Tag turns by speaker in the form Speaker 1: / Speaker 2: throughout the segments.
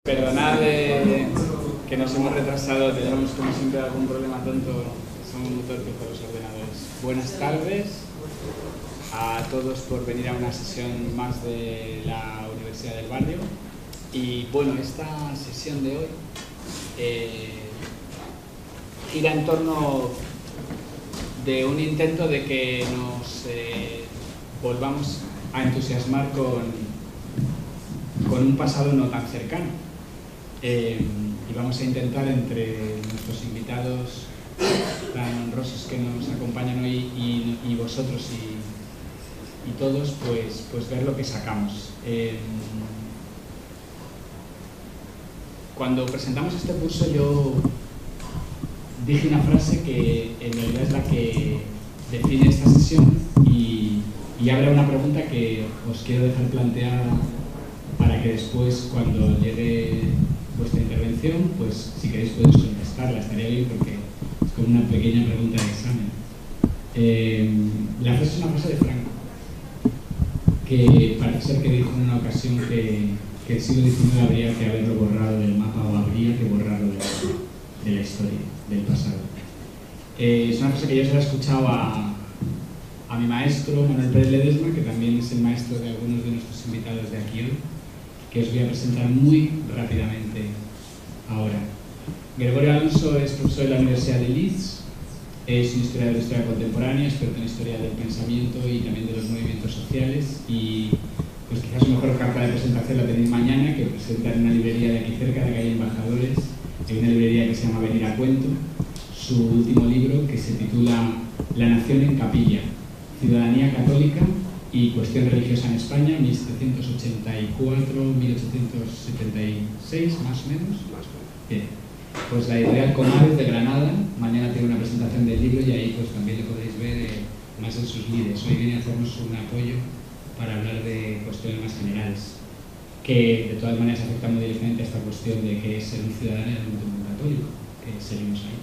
Speaker 1: Perdonad que nos hemos retrasado, tenemos como siempre algún problema tonto, somos muy torpes con los ordenadores. Buenas tardes a todos por venir a una sesión más de la Universidad del Barrio. Y bueno, esta sesión de hoy gira en torno de un intento de que nos volvamos a entusiasmar con un pasado no tan cercano. Y vamos a intentar, entre nuestros invitados tan honrosos que nos acompañan hoy y vosotros y todos, pues ver lo que sacamos. Cuando presentamos este curso yo dije una frase que en realidad es la que define esta sesión y abre una pregunta que os quiero dejar planteada para que después, cuando llegue vuestra intervención, pues si queréis podéis contestarla, estaría bien porque es como una pequeña pregunta de examen. La frase es una frase de Franco, que parece ser que dijo en una ocasión que el siglo XIX habría que haberlo borrado del mapa o habría que borrarlo de la historia, del pasado. Es una frase que yo se la he escuchado a mi maestro, Manuel Pérez Ledesma, que también es el maestro de algunos de nuestros invitados de aquí hoy, que os voy a presentar muy rápidamente ahora. Gregorio Alonso es profesor de la Universidad de Leeds, es un historiador de historia contemporánea, experto en historia del pensamiento y también de los movimientos sociales, y pues quizás su mejor carta de presentación la tenéis mañana, que presenta en una librería de aquí cerca, de calle Embajadores, en una librería que se llama Venir a Cuento, su último libro que se titula La nación en capilla, ciudadanía católica y cuestión religiosa en España, 1784-1876, más o menos. Bien. Pues la editorial Comares de Granada, mañana tiene una presentación del libro y ahí pues también lo podéis ver más en sus líderes. Hoy viene a hacernos un apoyo para hablar de cuestiones más generales, que de todas maneras afectan muy directamente a esta cuestión de qué es ser un ciudadano en el mundo católico, que seguimos ahí.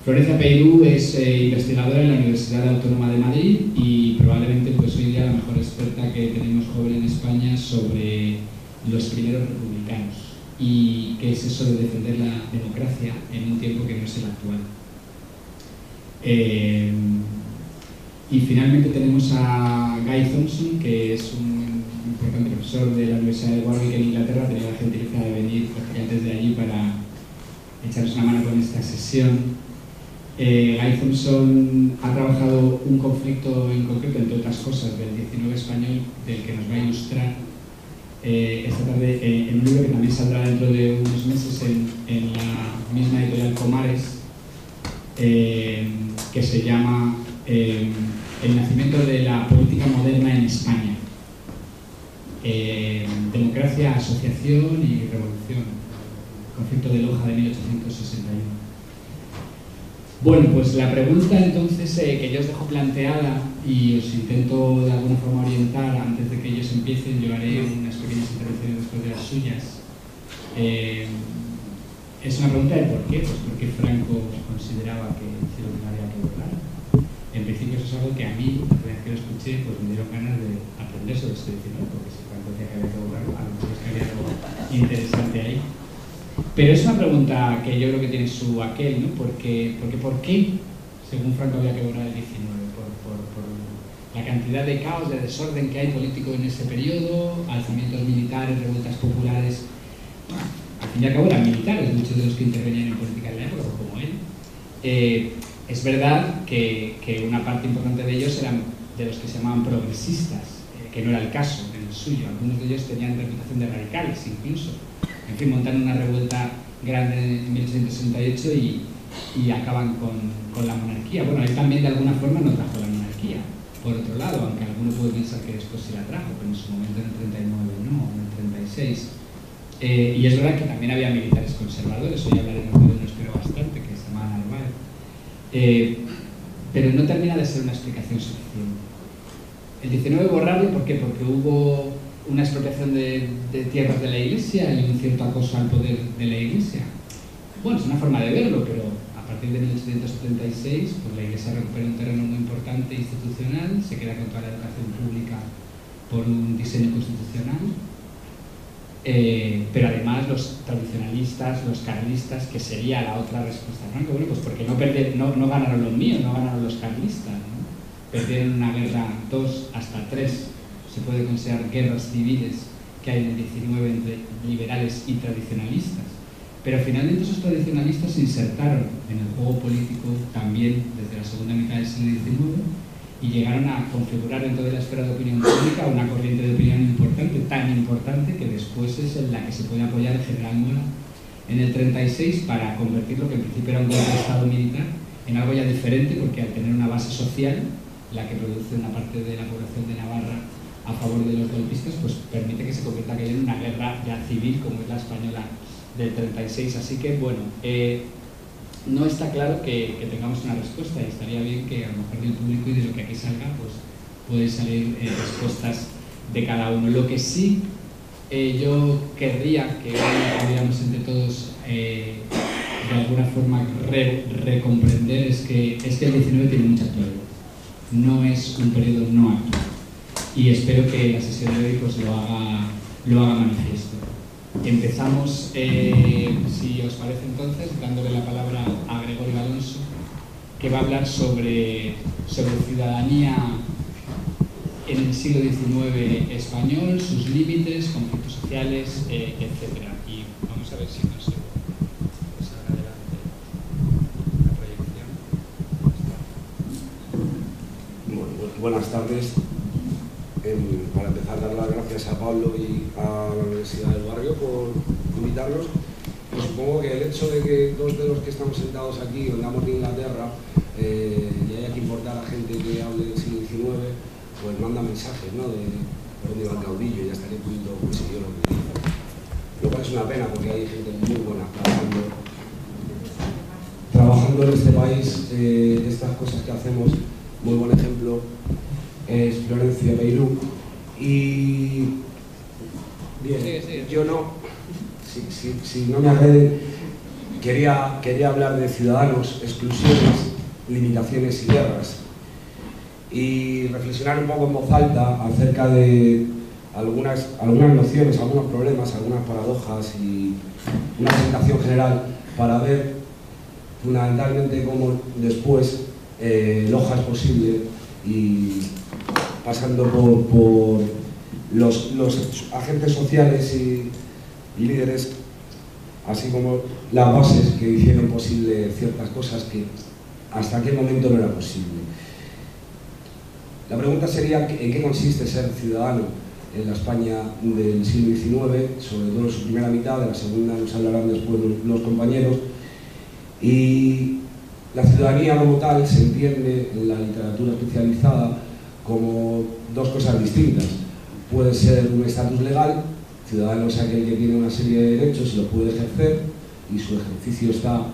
Speaker 1: Florencia Peirú es investigadora en la Universidad Autónoma de Madrid y probablemente pues hoy día la mejor experta que tenemos joven en España sobre los primeros republicanos y qué es eso de defender la democracia en un tiempo que no es el actual. Y finalmente tenemos a Guy Thompson, que es un importante profesor de la Universidad de Warwick en Inglaterra. Tenía la gentileza de venir antes de allí para echaros una mano con esta sesión. Guy Thompson ha trabajado un conflicto en concreto, entre otras cosas, del 19 español, del que nos va a ilustrar esta tarde en un libro que también saldrá dentro de unos meses en la misma editorial Comares, que se llama El nacimiento de la política moderna en España. Democracia, asociación y revolución. Conflicto de Loja de 1861. Bueno, pues la pregunta entonces que yo os dejo planteada y os intento de alguna forma orientar antes de que ellos empiecen, yo haré unas pequeñas intervenciones después de las suyas. Es una pregunta de por qué, pues porque Franco consideraba que el cielo había que borrar. En principio eso es algo que a mí, la primera vez que lo escuché, pues me dieron ganas de aprender sobre esto, ¿no? Porque si Franco decía que había que borrarlo, a lo mejor es que había algo interesante ahí. Pero es una pregunta que yo creo que tiene su aquel, ¿no? Porque ¿por qué, según Franco, había que borrar el 19? Por la cantidad de caos, de desorden que hay político en ese periodo, alzamientos militares, revueltas populares. Bueno, al fin y al cabo eran militares, muchos de los que intervenían en política en la época, como él. Es verdad que una parte importante de ellos eran de los que se llamaban progresistas, que no era el caso en el suyo. Algunos de ellos tenían reputación de radicales, incluso. En fin, montan una revuelta grande en 1868 y acaban con la monarquía. Bueno, él también de alguna forma no trajo la monarquía, por otro lado, aunque alguno puede pensar que después sí la trajo, pero en su momento en el 39 no, en el 36. Y es verdad que también había militares conservadores, hoy hablaremos de uno, espero bastante, que se llama Narváez. Pero no termina de ser una explicación suficiente. El 19 borrarlo, ¿por qué? Porque hubo una expropiación de tierras de la Iglesia y un cierto acoso al poder de la Iglesia. Bueno, es una forma de verlo, pero a partir de 1876 pues la Iglesia recupera un terreno muy importante institucional, se queda con toda la educación pública por un diseño constitucional pero además los tradicionalistas, los carlistas, que sería la otra respuesta a Franco, bueno, pues porque no ganaron los míos, no ganaron los carlistas, ¿no? Perdieron una guerra, 2 hasta 3, se puede considerar guerras civiles que hay en el 19 entre liberales y tradicionalistas. Pero finalmente esos tradicionalistas se insertaron en el juego político también desde la segunda mitad del siglo XIX y llegaron a configurar dentro de la esfera de opinión pública una corriente de opinión importante, tan importante que después es en la que se puede apoyar el general Mola en el 36 para convertir lo que en principio era un golpe de Estado militar en algo ya diferente, porque al tener una base social, la que produce una parte de la población de Navarra a favor de los golpistas, pues permite que se convierta aquello en una guerra ya civil como es la española del 36. Así que bueno, no está claro que tengamos una respuesta, y estaría bien que a lo mejor del público y de lo que aquí salga pues pueden salir respuestas de cada uno. Lo que sí yo querría que hoy pudiéramos entre todos de alguna forma recomprender es que el 19 tiene mucha actualidad, no es un periodo no actual, y espero que la sesión de hoy pues lo haga manifiesto. Empezamos, si os parece entonces, dándole la palabra a Gregorio Alonso, que va a hablar sobre ciudadanía en el siglo XIX español, sus límites, conflictos sociales, etc. Y vamos a ver si nos sale adelante la proyección.
Speaker 2: Bueno, buenas tardes. Para empezar, dar las gracias a Pablo y a la Universidad del Barrio por invitarnos. Pues supongo que el hecho de que dos de los que estamos sentados aquí vengamos de Inglaterra y haya que importar a gente que hable del siglo XIX, pues manda mensajes, ¿no? De por dónde va el caudillo, y ya estaría un poquito consiguió lo que dice. Lo cual es una pena, porque hay gente muy buena trabajando en este país. Estas cosas que hacemos, muy buen ejemplo es Florencia Beirú. Y bien, yo no, si no me agreden, quería hablar de ciudadanos, exclusiones, limitaciones y guerras, y reflexionar un poco en voz alta acerca de algunas nociones, algunos problemas, algunas paradojas y una presentación general para ver fundamentalmente cómo después Loja es posible, y pasando por los agentes sociales y líderes, así como las bases que hicieron posible ciertas cosas que hasta aquel momento no era posible. La pregunta sería ¿en qué consiste ser ciudadano en la España del siglo XIX? Sobre todo en su primera mitad, de la segunda nos hablarán después los compañeros. Y la ciudadanía como tal se entiende en la literatura especializada como dos cosas distintas. Puede ser un estatus legal, ciudadano es aquel que tiene una serie de derechos y los puede ejercer, y su ejercicio está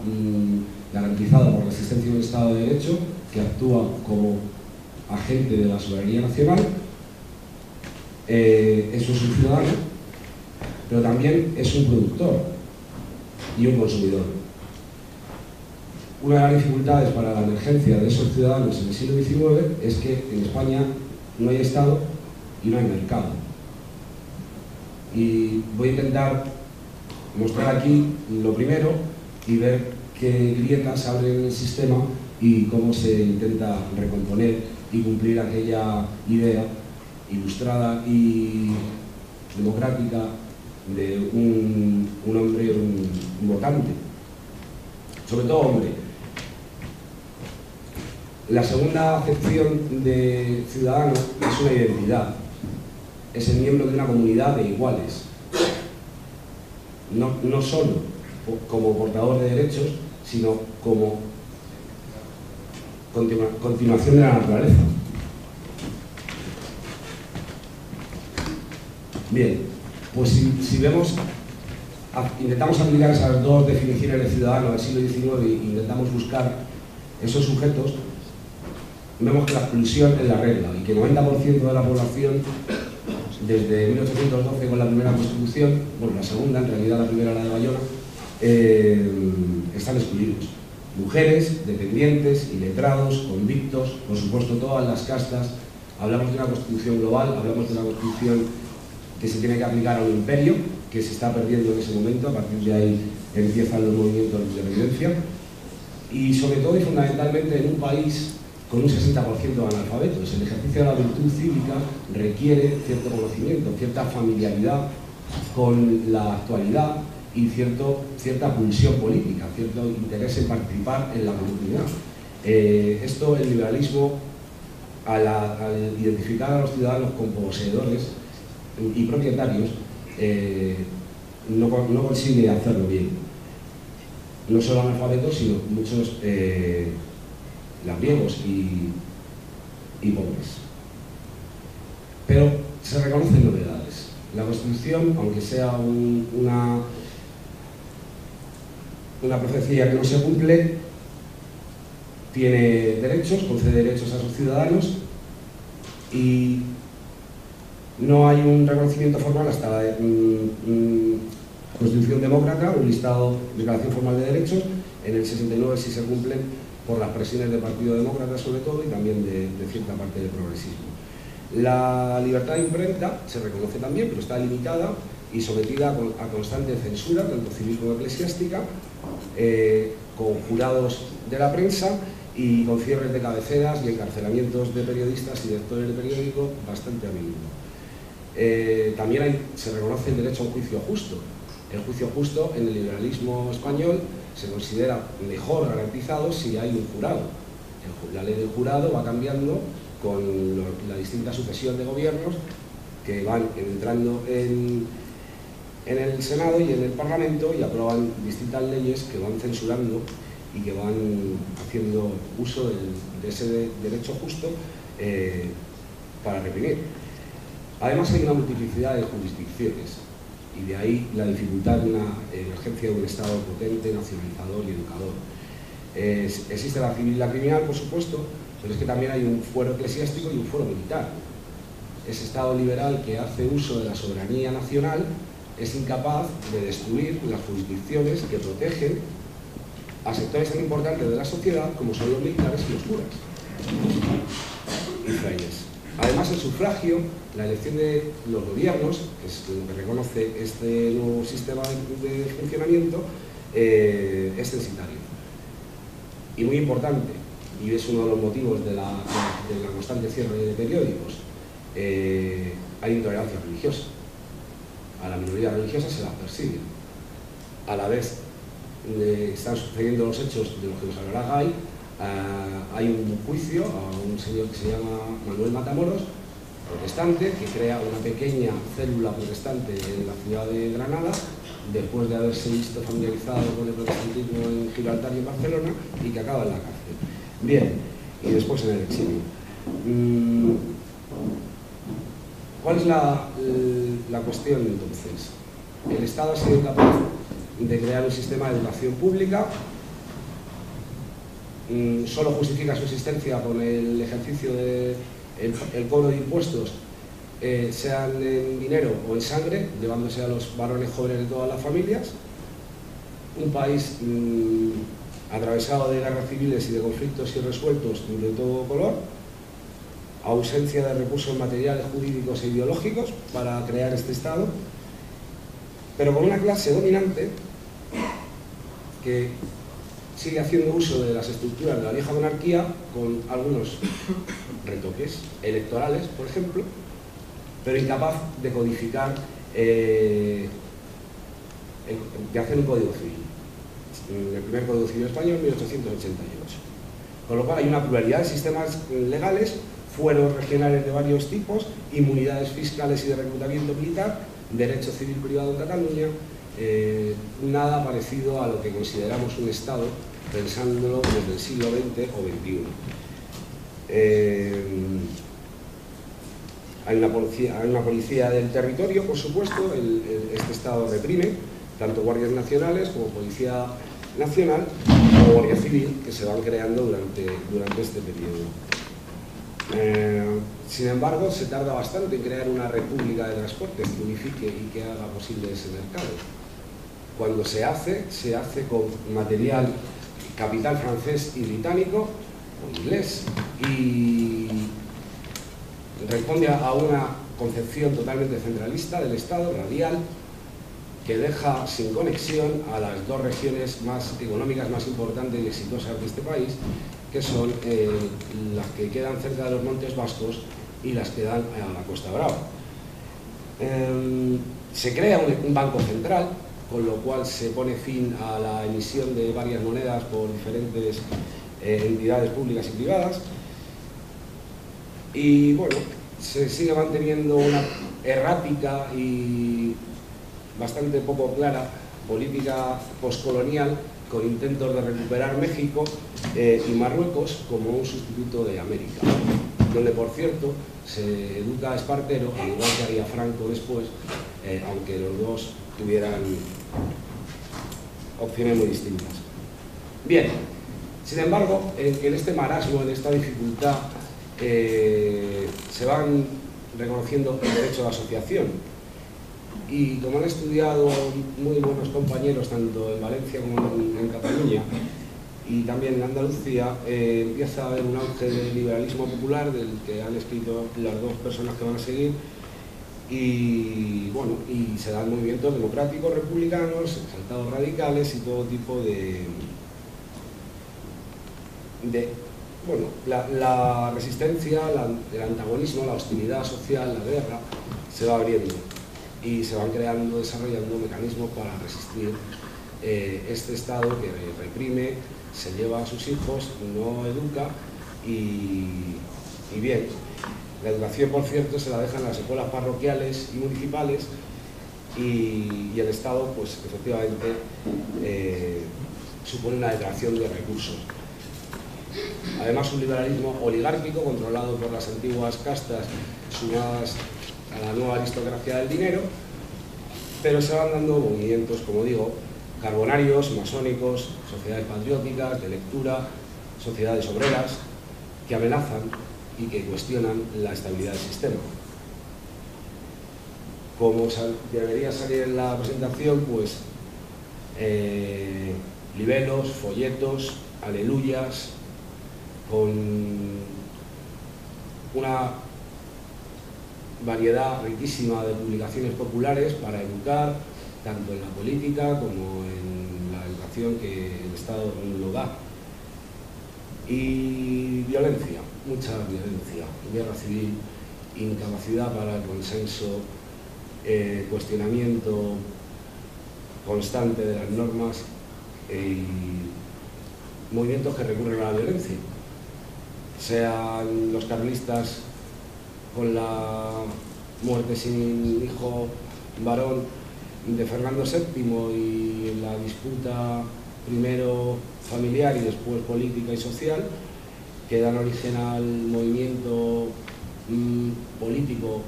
Speaker 2: garantizado por la existencia de un Estado de Derecho que actúa como agente de la soberanía nacional. Eso es un ciudadano, pero también es un productor y un consumidor. Una de las dificultades para la emergencia de esos ciudadanos en el siglo XIX es que en España no hay Estado y no hay mercado. Y voy a intentar mostrar aquí lo primero y ver qué grietas abren en el sistema y cómo se intenta recomponer y cumplir aquella idea ilustrada y democrática de un hombre, un votante, sobre todo hombre. La segunda acepción de ciudadano es una identidad, es el miembro de una comunidad de iguales, no solo como portador de derechos, sino como continuación de la naturaleza. Bien, pues si vemos, intentamos aplicar esas dos definiciones de ciudadano del siglo XIX e intentamos buscar esos sujetos, vemos que la exclusión es la regla y que el 90% de la población, desde 1812 con la primera Constitución, bueno, la segunda, en realidad la primera, la de Bayona, están excluidos. Mujeres, dependientes, iletrados, convictos, por supuesto todas las castas. Hablamos de una Constitución global, hablamos de una Constitución que se tiene que aplicar a un imperio, que se está perdiendo en ese momento. A partir de ahí empiezan los movimientos de violencia, y sobre todo y fundamentalmente en un país con un 60% de analfabetos. El ejercicio de la virtud cívica requiere cierto conocimiento, cierta familiaridad con la actualidad y cierta pulsión política, cierto interés en participar en la comunidad. Esto, el liberalismo, al identificar a los ciudadanos como poseedores y propietarios, no consigue hacerlo bien. No solo analfabetos, sino muchos labriegos y pobres. Pero se reconocen novedades. La Constitución, aunque sea una profecía que no se cumple, tiene derechos, concede derechos a sus ciudadanos, y no hay un reconocimiento formal hasta la Constitución Demócrata, un listado, declaración formal de derechos. En el 69 sí se cumplen por las presiones del Partido Demócrata sobre todo, y también de cierta parte del progresismo. La libertad de imprenta se reconoce también, pero está limitada y sometida a constante censura, tanto civil como eclesiástica, con jurados de la prensa y con cierres de cabeceras y encarcelamientos de periodistas y directores de periódicos bastante a menudo. También se reconoce el derecho a un juicio justo. El juicio justo en el liberalismo español se considera mejor garantizado si hay un jurado. La ley del jurado va cambiando con la distinta sucesión de gobiernos que van entrando en el Senado y en el Parlamento y aprueban distintas leyes que van censurando y que van haciendo uso de ese derecho justo para reprimir. Además hay una multiplicidad de jurisdicciones, y de ahí la dificultad de una emergencia de un Estado potente, nacionalizador y educador. Existe la civil y la criminal, por supuesto, pero es que también hay un fuero eclesiástico y un fuero militar. Ese Estado liberal que hace uso de la soberanía nacional es incapaz de destruir las jurisdicciones que protegen a sectores tan importantes de la sociedad como son los militares y los curas y frailes. Además, el sufragio, la elección de los gobiernos, que es lo que reconoce este nuevo sistema de funcionamiento, es censitario. Y muy importante, y es uno de los motivos de la constante cierre de periódicos, hay intolerancia religiosa. A la minoría religiosa se la persigue. A la vez están sucediendo los hechos de los que nos hablará Gay. Hay un juicio a un señor que se llama Manuel Matamoros, protestante, que crea una pequeña célula protestante en la ciudad de Granada, después de haberse visto familiarizado con el protestantismo en Gibraltar y en Barcelona, y que acaba en la cárcel. Bien, y después en el exilio. ¿Cuál es la cuestión entonces? El Estado ha sido capaz de crear un sistema de educación pública, solo justifica su existencia con el ejercicio del cobro de impuestos, sean en dinero o en sangre, llevándose a los varones jóvenes de todas las familias. Un país atravesado de guerras civiles y de conflictos irresueltos de todo color, ausencia de recursos materiales, jurídicos e ideológicos para crear este Estado, pero con una clase dominante que sigue haciendo uso de las estructuras de la vieja monarquía, con algunos retoques electorales, por ejemplo, pero incapaz de codificar, de hacer un código civil. El primer código civil español, 1888. Con lo cual hay una pluralidad de sistemas legales, fueros regionales de varios tipos, inmunidades fiscales y de reclutamiento militar, derecho civil privado en Cataluña, nada parecido a lo que consideramos un Estado, pensándolo desde el siglo XX o XXI. Hay una policía del territorio, por supuesto. Este Estado reprime tanto guardias nacionales como policía nacional o guardia civil, que se van creando durante este periodo. Sin embargo, se tarda bastante en crear una república de transportes que unifique y que haga posible ese mercado. Cuando se hace con material, capital francés y británico o inglés, y responde a una concepción totalmente centralista del Estado, radial, que deja sin conexión a las dos regiones más económicas más importantes y exitosas de este país, que son las que quedan cerca de los Montes Vascos y las que dan a la Costa Brava. Se crea un banco central, con lo cual se pone fin a la emisión de varias monedas por diferentes entidades públicas y privadas, y bueno, se sigue manteniendo una errática y bastante poco clara política postcolonial, con intentos de recuperar México y Marruecos como un sustituto de América, donde por cierto se educa a Espartero, al igual que haría Franco después, aunque los dos tuvieran opciones muy distintas. Bien, sin embargo, en este marasmo, en esta dificultad, se van reconociendo el derecho de asociación, y como han estudiado muy buenos compañeros tanto en Valencia como en Cataluña y también en Andalucía, empieza a haber un auge del liberalismo popular, del que han escrito las dos personas que van a seguir, y bueno, y se dan movimientos democráticos, republicanos, exaltados radicales y todo tipo de bueno, la resistencia, el antagonismo, la hostilidad social, la guerra, se va abriendo y se van creando, desarrollando mecanismos para resistir este Estado que reprime, se lleva a sus hijos, no educa y bien. La educación, por cierto, se la dejan las escuelas parroquiales y municipales, y el Estado, pues efectivamente, supone una detracción de recursos. Además, un liberalismo oligárquico controlado por las antiguas castas sumadas a la nueva aristocracia del dinero, pero se van dando movimientos, como digo, carbonarios, masónicos, sociedades patrióticas, de lectura, sociedades obreras, que amenazan y que cuestionan la estabilidad del sistema. Como debería salir en la presentación, pues libelos, folletos, aleluyas, con una variedad riquísima de publicaciones populares para educar, tanto en la política como en la educación que el Estado lo da. Y violencia, mucha violencia, guerra civil, incapacidad para el consenso, cuestionamiento constante de las normas y movimientos que recurren a la violencia, sean los carlistas con la muerte sin hijo varón de Fernando VII y la disputa primero familiar y después política y social, que dan origen al movimiento político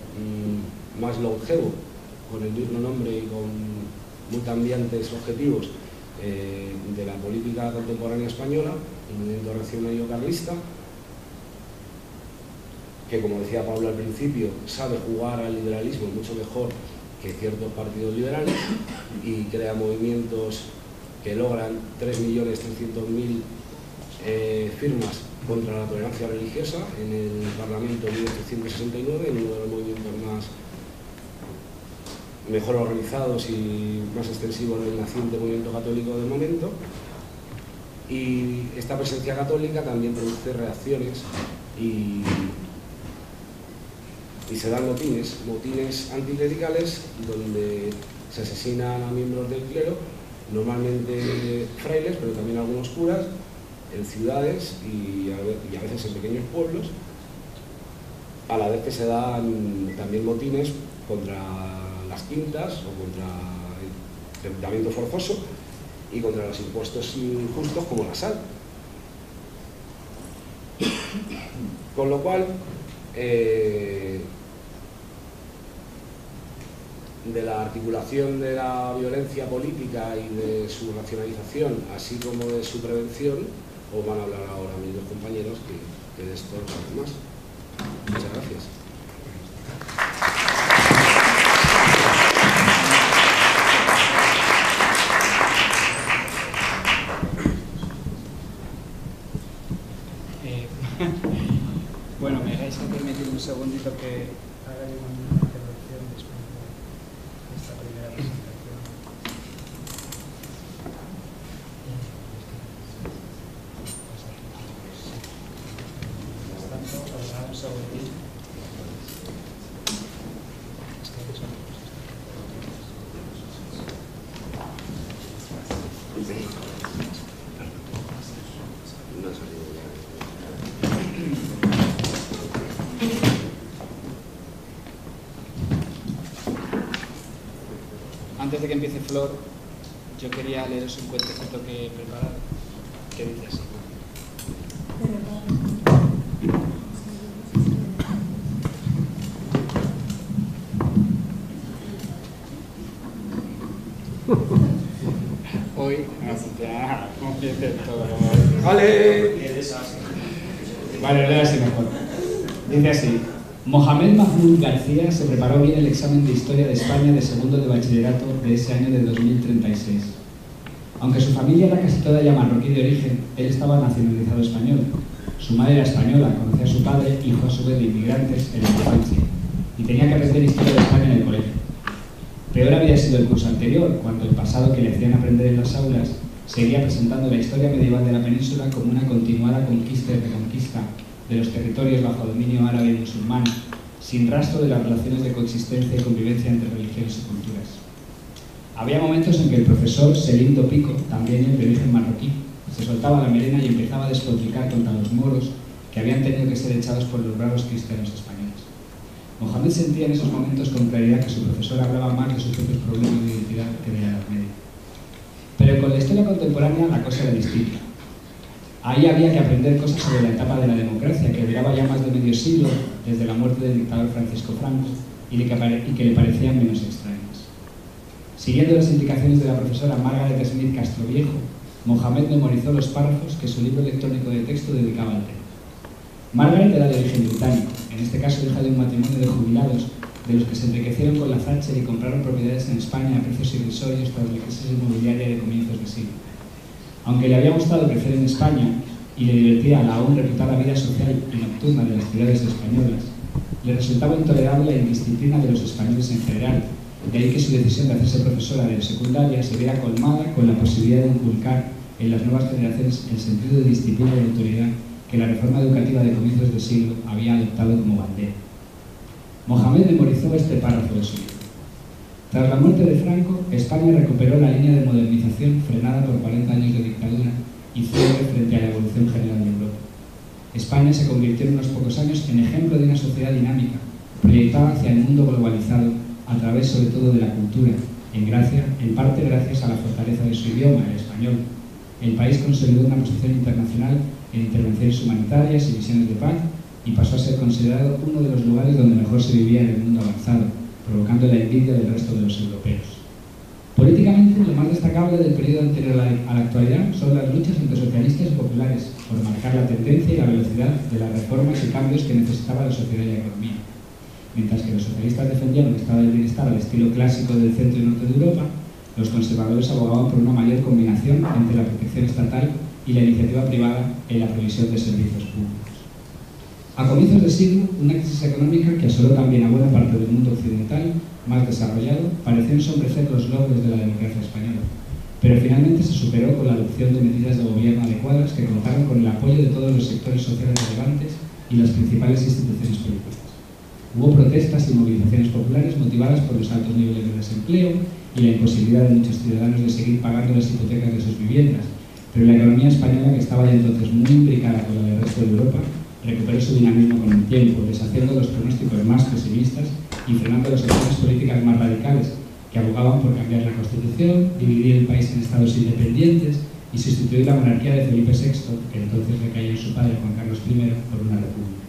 Speaker 2: más longevo, con el mismo nombre y con muy cambiantes objetivos, de la política contemporánea española, el movimiento reaccionario carlista, que, como decía Pablo al principio, sabe jugar al liberalismo mucho mejor que ciertos partidos liberales y crea movimientos que logran 3.300.000 firmas contra la tolerancia religiosa en el Parlamento de 1869, en uno de los movimientos mejor organizados y más extensivos del naciente movimiento católico del momento. Y esta presencia católica también produce reacciones y se dan motines anticlericales, donde se asesinan a miembros del clero, normalmente frailes, pero también algunos curas, en ciudades y a veces en pequeños pueblos, a la vez que se dan también motines contra las quintas o contra el reclutamiento forzoso y contra los impuestos injustos como la sal. Con lo cual, de la articulación de la violencia política y de su racionalización, así como de su prevención, os van a hablar ahora mis dos compañeros que de esto saben más. Muchas gracias.
Speaker 3: Bueno, me vais a permitir un segundito que haga yo una intervención después de esta primera presentación. segundito. Antes de que empiece Flor, yo quería leeros un cuentecito que he preparado, que dice así. Hoy no empiece todo.
Speaker 2: ¡Vale!
Speaker 1: Vale, leo así mejor. Dice así: Mohamed Mahmoud García se preparó bien el examen de Historia de España de segundo de bachillerato de ese año de 2036. Aunque su familia era casi toda ya marroquí de origen, él estaba nacionalizado español. Su madre era española, conocía a su padre, hijo a su vez de inmigrantes en la infancia, y tenía que aprender Historia de España en el colegio. Peor había sido el curso anterior, cuando el pasado que le hacían aprender en las aulas seguía presentando la historia medieval de la península como una continuada conquista y reconquista de los territorios bajo dominio árabe y musulmán, sin rastro de las relaciones de coexistencia y convivencia entre religiones y culturas. Había momentos en que el profesor Selim Pico, también de origen marroquí, se soltaba la melena y empezaba a despotricar contra los moros que habían tenido que ser echados por los bravos cristianos españoles. Mohamed sentía en esos momentos con claridad que su profesor hablaba más de sus propios problemas de identidad que de la Edad Media. Pero con la historia contemporánea la cosa era distinta. Ahí había que aprender cosas sobre la etapa de la democracia, que duraba ya más de medio siglo desde la muerte del dictador Francisco Franco y que le parecían menos extrañas. Siguiendo las indicaciones de la profesora Margaret Smith Castroviejo, Mohamed memorizó los párrafos que su libro electrónico de texto dedicaba al tema. Margaret era de origen británico, en este caso hija de un matrimonio de jubilados, de los que se enriquecieron con la Thatcher y compraron propiedades en España a precios irrisorios tras la crisis inmobiliaria de comienzos de siglo. Aunque le había gustado crecer en España y le divertía la aún reputada vida social y nocturna de las ciudades españolas, le resultaba intolerable la indisciplina de los españoles en general, de ahí que su decisión de hacerse profesora de secundaria se viera colmada con la posibilidad de inculcar en las nuevas generaciones el sentido de disciplina y autoridad que la reforma educativa de comienzos de siglo había adoptado como bandera. Mohamed memorizó este párrafo de su libro. Tras la muerte de Franco, España recuperó la línea de modernización frenada por 40 años de dictadura y cierre frente a la evolución general de Europa. España se convirtió en unos pocos años en ejemplo de una sociedad dinámica, proyectada hacia el mundo globalizado a través sobre todo de la cultura, en parte gracias a la fortaleza de su idioma, el español. El país consolidó una posición internacional en intervenciones humanitarias y misiones de paz y pasó a ser considerado uno de los lugares donde mejor se vivía en el mundo avanzado, provocando la envidia del resto de los europeos. Políticamente, lo más destacable del periodo anterior a la actualidad son las luchas entre socialistas y populares por marcar la tendencia y la velocidad de las reformas y cambios que necesitaba la sociedad y la economía. Mientras que los socialistas defendían un estado del bienestar al estilo clásico del centro y norte de Europa, los conservadores abogaban por una mayor combinación entre la protección estatal y la iniciativa privada en la provisión de servicios públicos. A comienzos del siglo, una crisis económica que asoló también a buena parte del mundo occidental más desarrollado pareció ensombrecer los logros de la democracia española, pero finalmente se superó con la adopción de medidas de gobierno adecuadas que contaron con el apoyo de todos los sectores sociales relevantes y las principales instituciones políticas. Hubo protestas y movilizaciones populares motivadas por los altos niveles de desempleo y la imposibilidad de muchos ciudadanos de seguir pagando las hipotecas de sus viviendas, pero la economía española, que estaba ya entonces muy implicada con la del resto de Europa, recuperó su dinamismo con el tiempo, deshaciendo los pronósticos más pesimistas y frenando las opciones políticas más radicales, que abogaban por cambiar la Constitución, dividir el país en estados independientes y sustituir la monarquía de Felipe VI, que entonces recaía en su padre Juan Carlos I, por una república.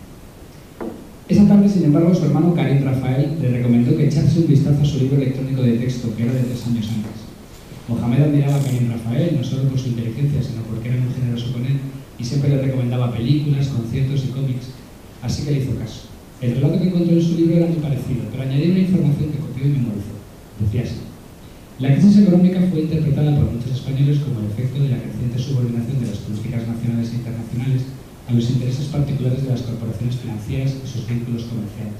Speaker 1: Esa tarde, sin embargo, su hermano Karim Rafael le recomendó que echase un vistazo a su libro electrónico de texto, que era de 3 años antes. Mohamed admiraba a Karim Rafael no solo por su inteligencia, sino porque era muy generoso con él y siempre le recomendaba películas, conciertos y cómics, así que le hizo caso. El relato que encontró en su libro era muy parecido, pero añadió una información que copió y memorizó. Decía así: la crisis económica fue interpretada por muchos españoles como el efecto de la creciente subordinación de las políticas nacionales e internacionales a los intereses particulares de las corporaciones financieras y sus vínculos comerciales.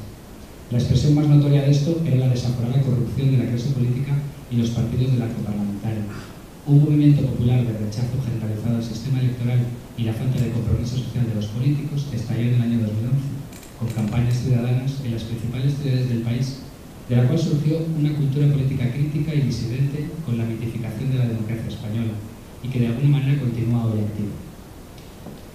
Speaker 1: La expresión más notoria de esto era la desaforada corrupción de la clase política y los partidos del arco parlamentario. Un movimiento popular de rechazo generalizado al sistema electoral y la falta de compromiso social de los políticos estalló en el año 2011, con campañas ciudadanas en las principales ciudades del país, de la cual surgió una cultura política crítica y disidente con la mitificación de la democracia española, y que de alguna manera continúa hoy activa.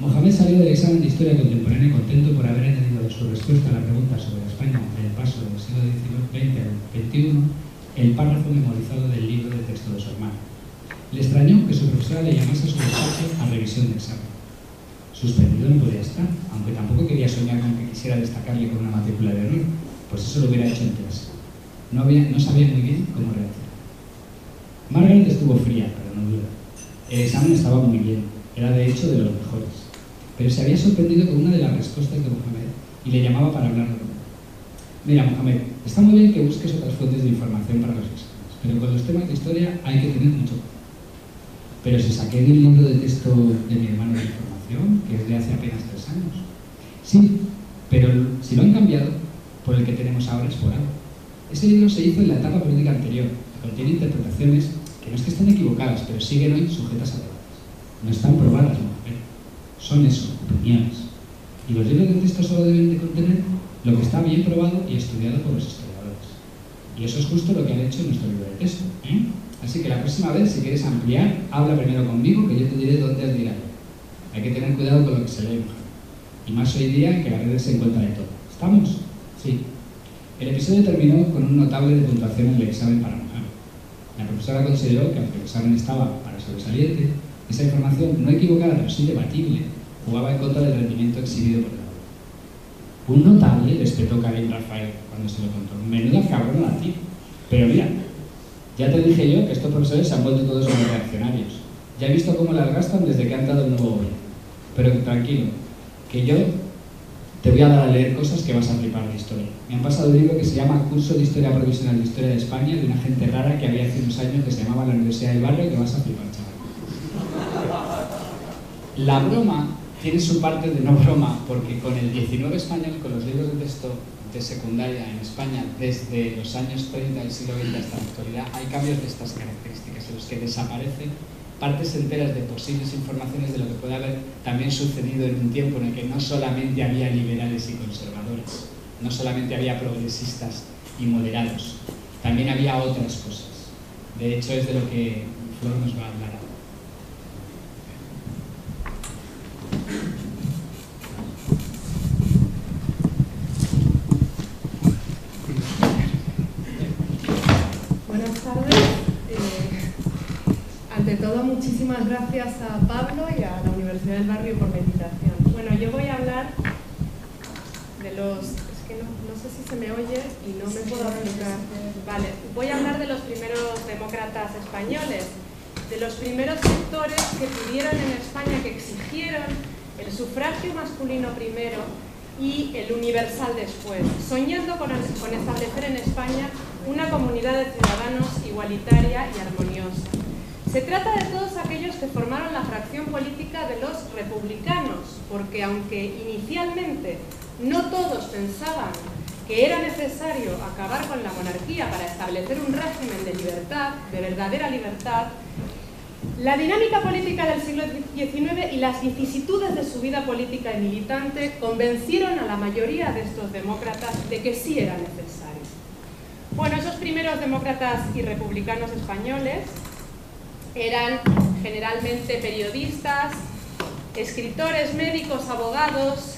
Speaker 1: Mohamed salió del examen de Historia Contemporánea contento por haber añadido a su respuesta a la pregunta sobre España en el paso del siglo XX al XXI el párrafo memorizado del libro de texto de su hermano. Le extrañó que su profesora le llamase a su despacho a revisión de examen. Suspendido no podía estar, aunque tampoco quería soñar con que quisiera destacarle con una matrícula de honor, pues eso lo hubiera hecho en clase. No sabía muy bien cómo reaccionar. Margaret estuvo fría, pero no dura. El examen estaba muy bien, era de hecho de los mejores, pero se había sorprendido con una de las respuestas de Mohamed y le llamaba para hablar de él. Mira, Mohamed, está muy bien que busques otras fuentes de información para los exámenes, pero con los temas de historia hay que tener mucho cuidado. Pero si saqué del libro de texto de mi hermano de información, que es de hace apenas 3 años. Sí, pero si lo han cambiado, por el que tenemos ahora es por algo. Ese libro se hizo en la etapa política anterior, y contiene interpretaciones que no es que estén equivocadas, pero siguen hoy sujetas a debates. No están probadas, Mohamed. Son eso, opiniones. Y los libros de texto solo deben de contener lo que está bien probado y estudiado por los historiadores. Y eso es justo lo que han hecho en nuestro libro de texto, ¿eh? Así que la próxima vez, si quieres ampliar, habla primero conmigo, que yo te diré dónde has de ir. Hay que tener cuidado con lo que se lee, y más hoy día en que las redes se encuentran de todo. ¿Estamos? Sí. El episodio terminó con un notable de puntuación en el examen para Mohamed. La profesora consideró que, aunque el examen estaba para sobresaliente, esa información no equivocada, pero sí debatible, jugaba en contra del rendimiento exhibido por el aula. Un notable, le espetó Karim Rafael cuando se lo contó. Menuda cabrona a ti. Pero mira, ya te dije yo que estos profesores se han vuelto todos unos reaccionarios. Ya he visto cómo las gastan desde que han dado el nuevo gobierno. Pero tranquilo, que yo te voy a dar a leer cosas que vas a flipar de historia. Me han pasado un libro que se llama Curso de Historia Provisional de Historia de España, de una gente rara que había hace unos años que se llamaba la Universidad del Barrio, que vas a flipar, chaval. La broma tiene su parte de no broma, porque con el 19 español, con los libros de texto de secundaria en España, desde los años 30 del siglo XX hasta la actualidad, hay cambios de estas características en los que desaparecen partes enteras de posibles informaciones de lo que puede haber también sucedido en un tiempo en el que no solamente había liberales y conservadores, no solamente había progresistas y moderados, también había otras cosas. De hecho, es de lo que Flor nos va a hablar ahora.
Speaker 4: Buenas tardes. Ante todo, muchísimas gracias a Pablo y a la Universidad del Barrio por la invitación. Bueno, yo voy a hablar de los... Es que no sé si se me oye y no me puedo explicar. Vale, voy a hablar de los primeros demócratas españoles, de los primeros sectores que tuvieron en España, que exigieron el sufragio masculino primero y el universal después, soñando con establecer en España una comunidad de ciudadanos igualitaria y armoniosa. Se trata de todos aquellos que formaron la fracción política de los republicanos, porque aunque inicialmente no todos pensaban que era necesario acabar con la monarquía para establecer un régimen de libertad, de verdadera libertad, la dinámica política del siglo XIX y las vicisitudes de su vida política y militante convencieron a la mayoría de estos demócratas de que sí era necesario. Bueno, esos primeros demócratas y republicanos españoles eran generalmente periodistas, escritores, médicos, abogados.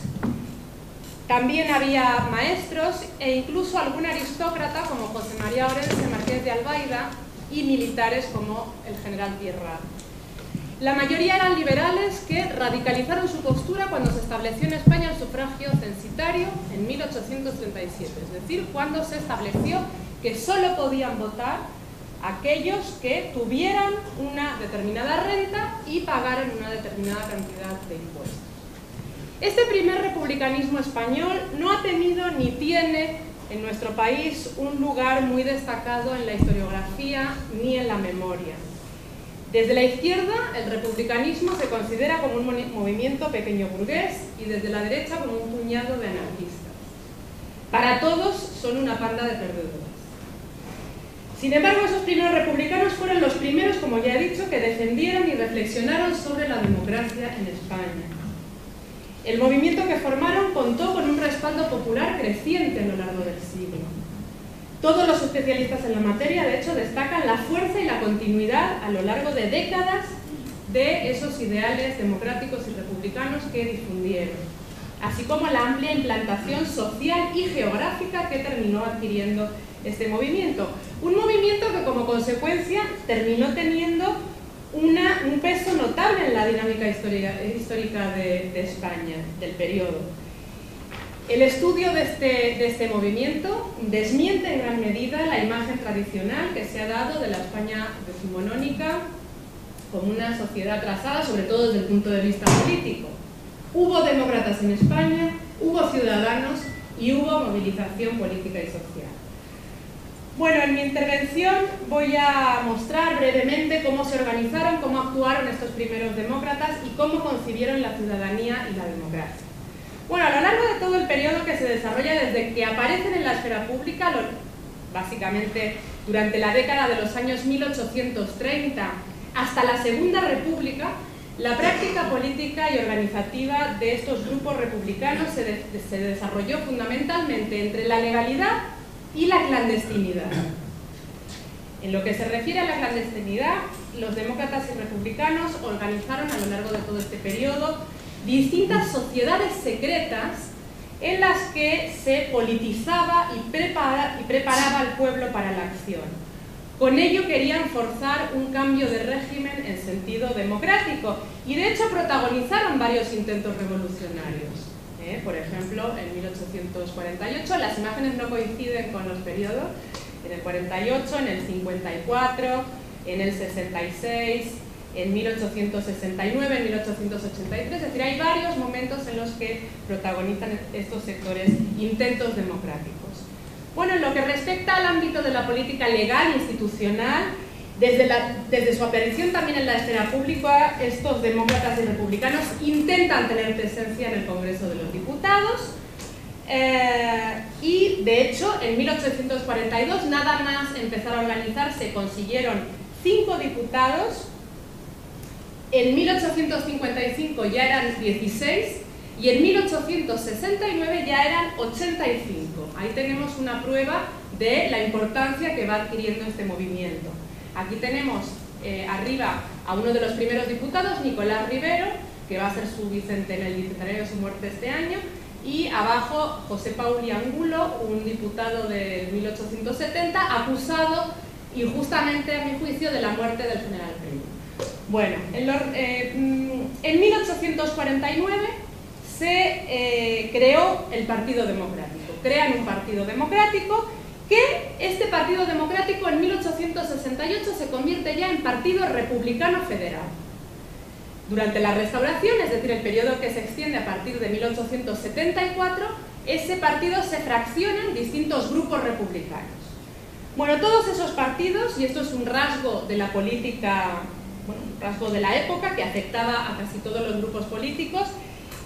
Speaker 4: También había maestros e incluso algún aristócrata como José María Orense, marqués de Albaida, y militares como el general Pierrat. La mayoría eran liberales que radicalizaron su postura cuando se estableció en España el sufragio censitario en 1837, es decir, cuando se estableció que solo podían votar aquellos que tuvieran una determinada renta y pagaran una determinada cantidad de impuestos. Este primer republicanismo español no ha tenido ni tiene en nuestro país un lugar muy destacado en la historiografía ni en la memoria. Desde la izquierda, el republicanismo se considera como un movimiento pequeño burgués y desde la derecha como un puñado de anarquistas. Para todos son una panda de perdedores. Sin embargo, esos primeros republicanos fueron los primeros, como ya he dicho, que defendieron y reflexionaron sobre la democracia en España. El movimiento que formaron contó con un respaldo popular creciente a lo largo del siglo. Todos los especialistas en la materia, de hecho, destacan la fuerza y la continuidad a lo largo de décadas de esos ideales democráticos y republicanos que difundieron, así como la amplia implantación social y geográfica que terminó adquiriendo este movimiento. Un movimiento que como consecuencia terminó teniendo un peso notable en la dinámica histórica de España, del periodo. El estudio de este movimiento desmiente en gran medida la imagen tradicional que se ha dado de la España decimonónica como una sociedad atrasada, sobre todo desde el punto de vista político. Hubo demócratas en España, hubo ciudadanos y hubo movilización política y social. Bueno, en mi intervención voy a mostrar brevemente cómo se organizaron, cómo actuaron estos primeros demócratas y cómo concibieron la ciudadanía y la democracia. Bueno, a lo largo de todo el periodo que se desarrolla desde que aparecen en la esfera pública, básicamente durante la década de los años 1830 hasta la Segunda República, la práctica política y organizativa de estos grupos republicanos se desarrolló fundamentalmente entre la legalidad y la clandestinidad. En lo que se refiere a la clandestinidad, los demócratas y republicanos organizaron a lo largo de todo este periodo distintas sociedades secretas en las que se politizaba y preparaba al pueblo para la acción. Con ello querían forzar un cambio de régimen en sentido democrático y de hecho protagonizaron varios intentos revolucionarios. Por ejemplo, en 1848, las imágenes no coinciden con los periodos, en el 48, en el 54, en el 66, en 1869, en 1883, es decir, hay varios momentos en los que protagonizan estos sectores intentos democráticos. Bueno, en lo que respecta al ámbito de la política legal e institucional, desde su aparición también en la esfera pública, estos demócratas y republicanos intentan tener presencia en el Congreso de los Diputados y, de hecho, en 1842, nada más empezar a organizarse, consiguieron 5 diputados. En 1855 ya eran 16 y en 1869 ya eran 85. Ahí tenemos una prueba de la importancia que va adquiriendo este movimiento. Aquí tenemos arriba a uno de los primeros diputados, Nicolás Rivero, que va a ser su bicentenario de su muerte este año, y abajo José Pauli Angulo, un diputado de 1870, acusado injustamente, a mi juicio, de la muerte del general Primo. Bueno, en 1849 se creó el Partido Democrático. Crean un Partido Democrático que este Partido Democrático en 1868 se convierte ya en Partido Republicano Federal. Durante la Restauración, es decir, el periodo que se extiende a partir de 1874, ese partido se fracciona en distintos grupos republicanos. Bueno, todos esos partidos, y esto es un rasgo de la política, bueno, un rasgo de la época que afectaba a casi todos los grupos políticos,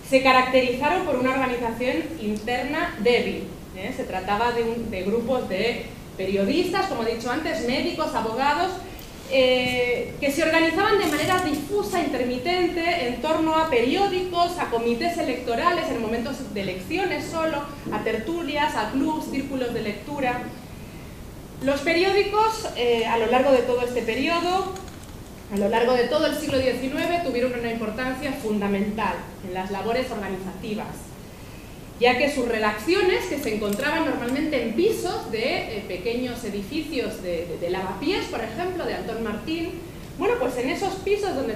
Speaker 4: se caracterizaron por una organización interna débil. Se trataba de grupos de periodistas, como he dicho antes, médicos, abogados, que se organizaban de manera difusa, intermitente, en torno a periódicos, a comités electorales en momentos de elecciones solo, a tertulias, a clubs, círculos de lectura. Los periódicos, a lo largo de todo este periodo, a lo largo de todo el siglo XIX, tuvieron una importancia fundamental en las labores organizativas, ya que sus redacciones, que se encontraban normalmente en pisos de pequeños edificios de lavapiés, por ejemplo, de Antón Martín, bueno, pues en esos pisos donde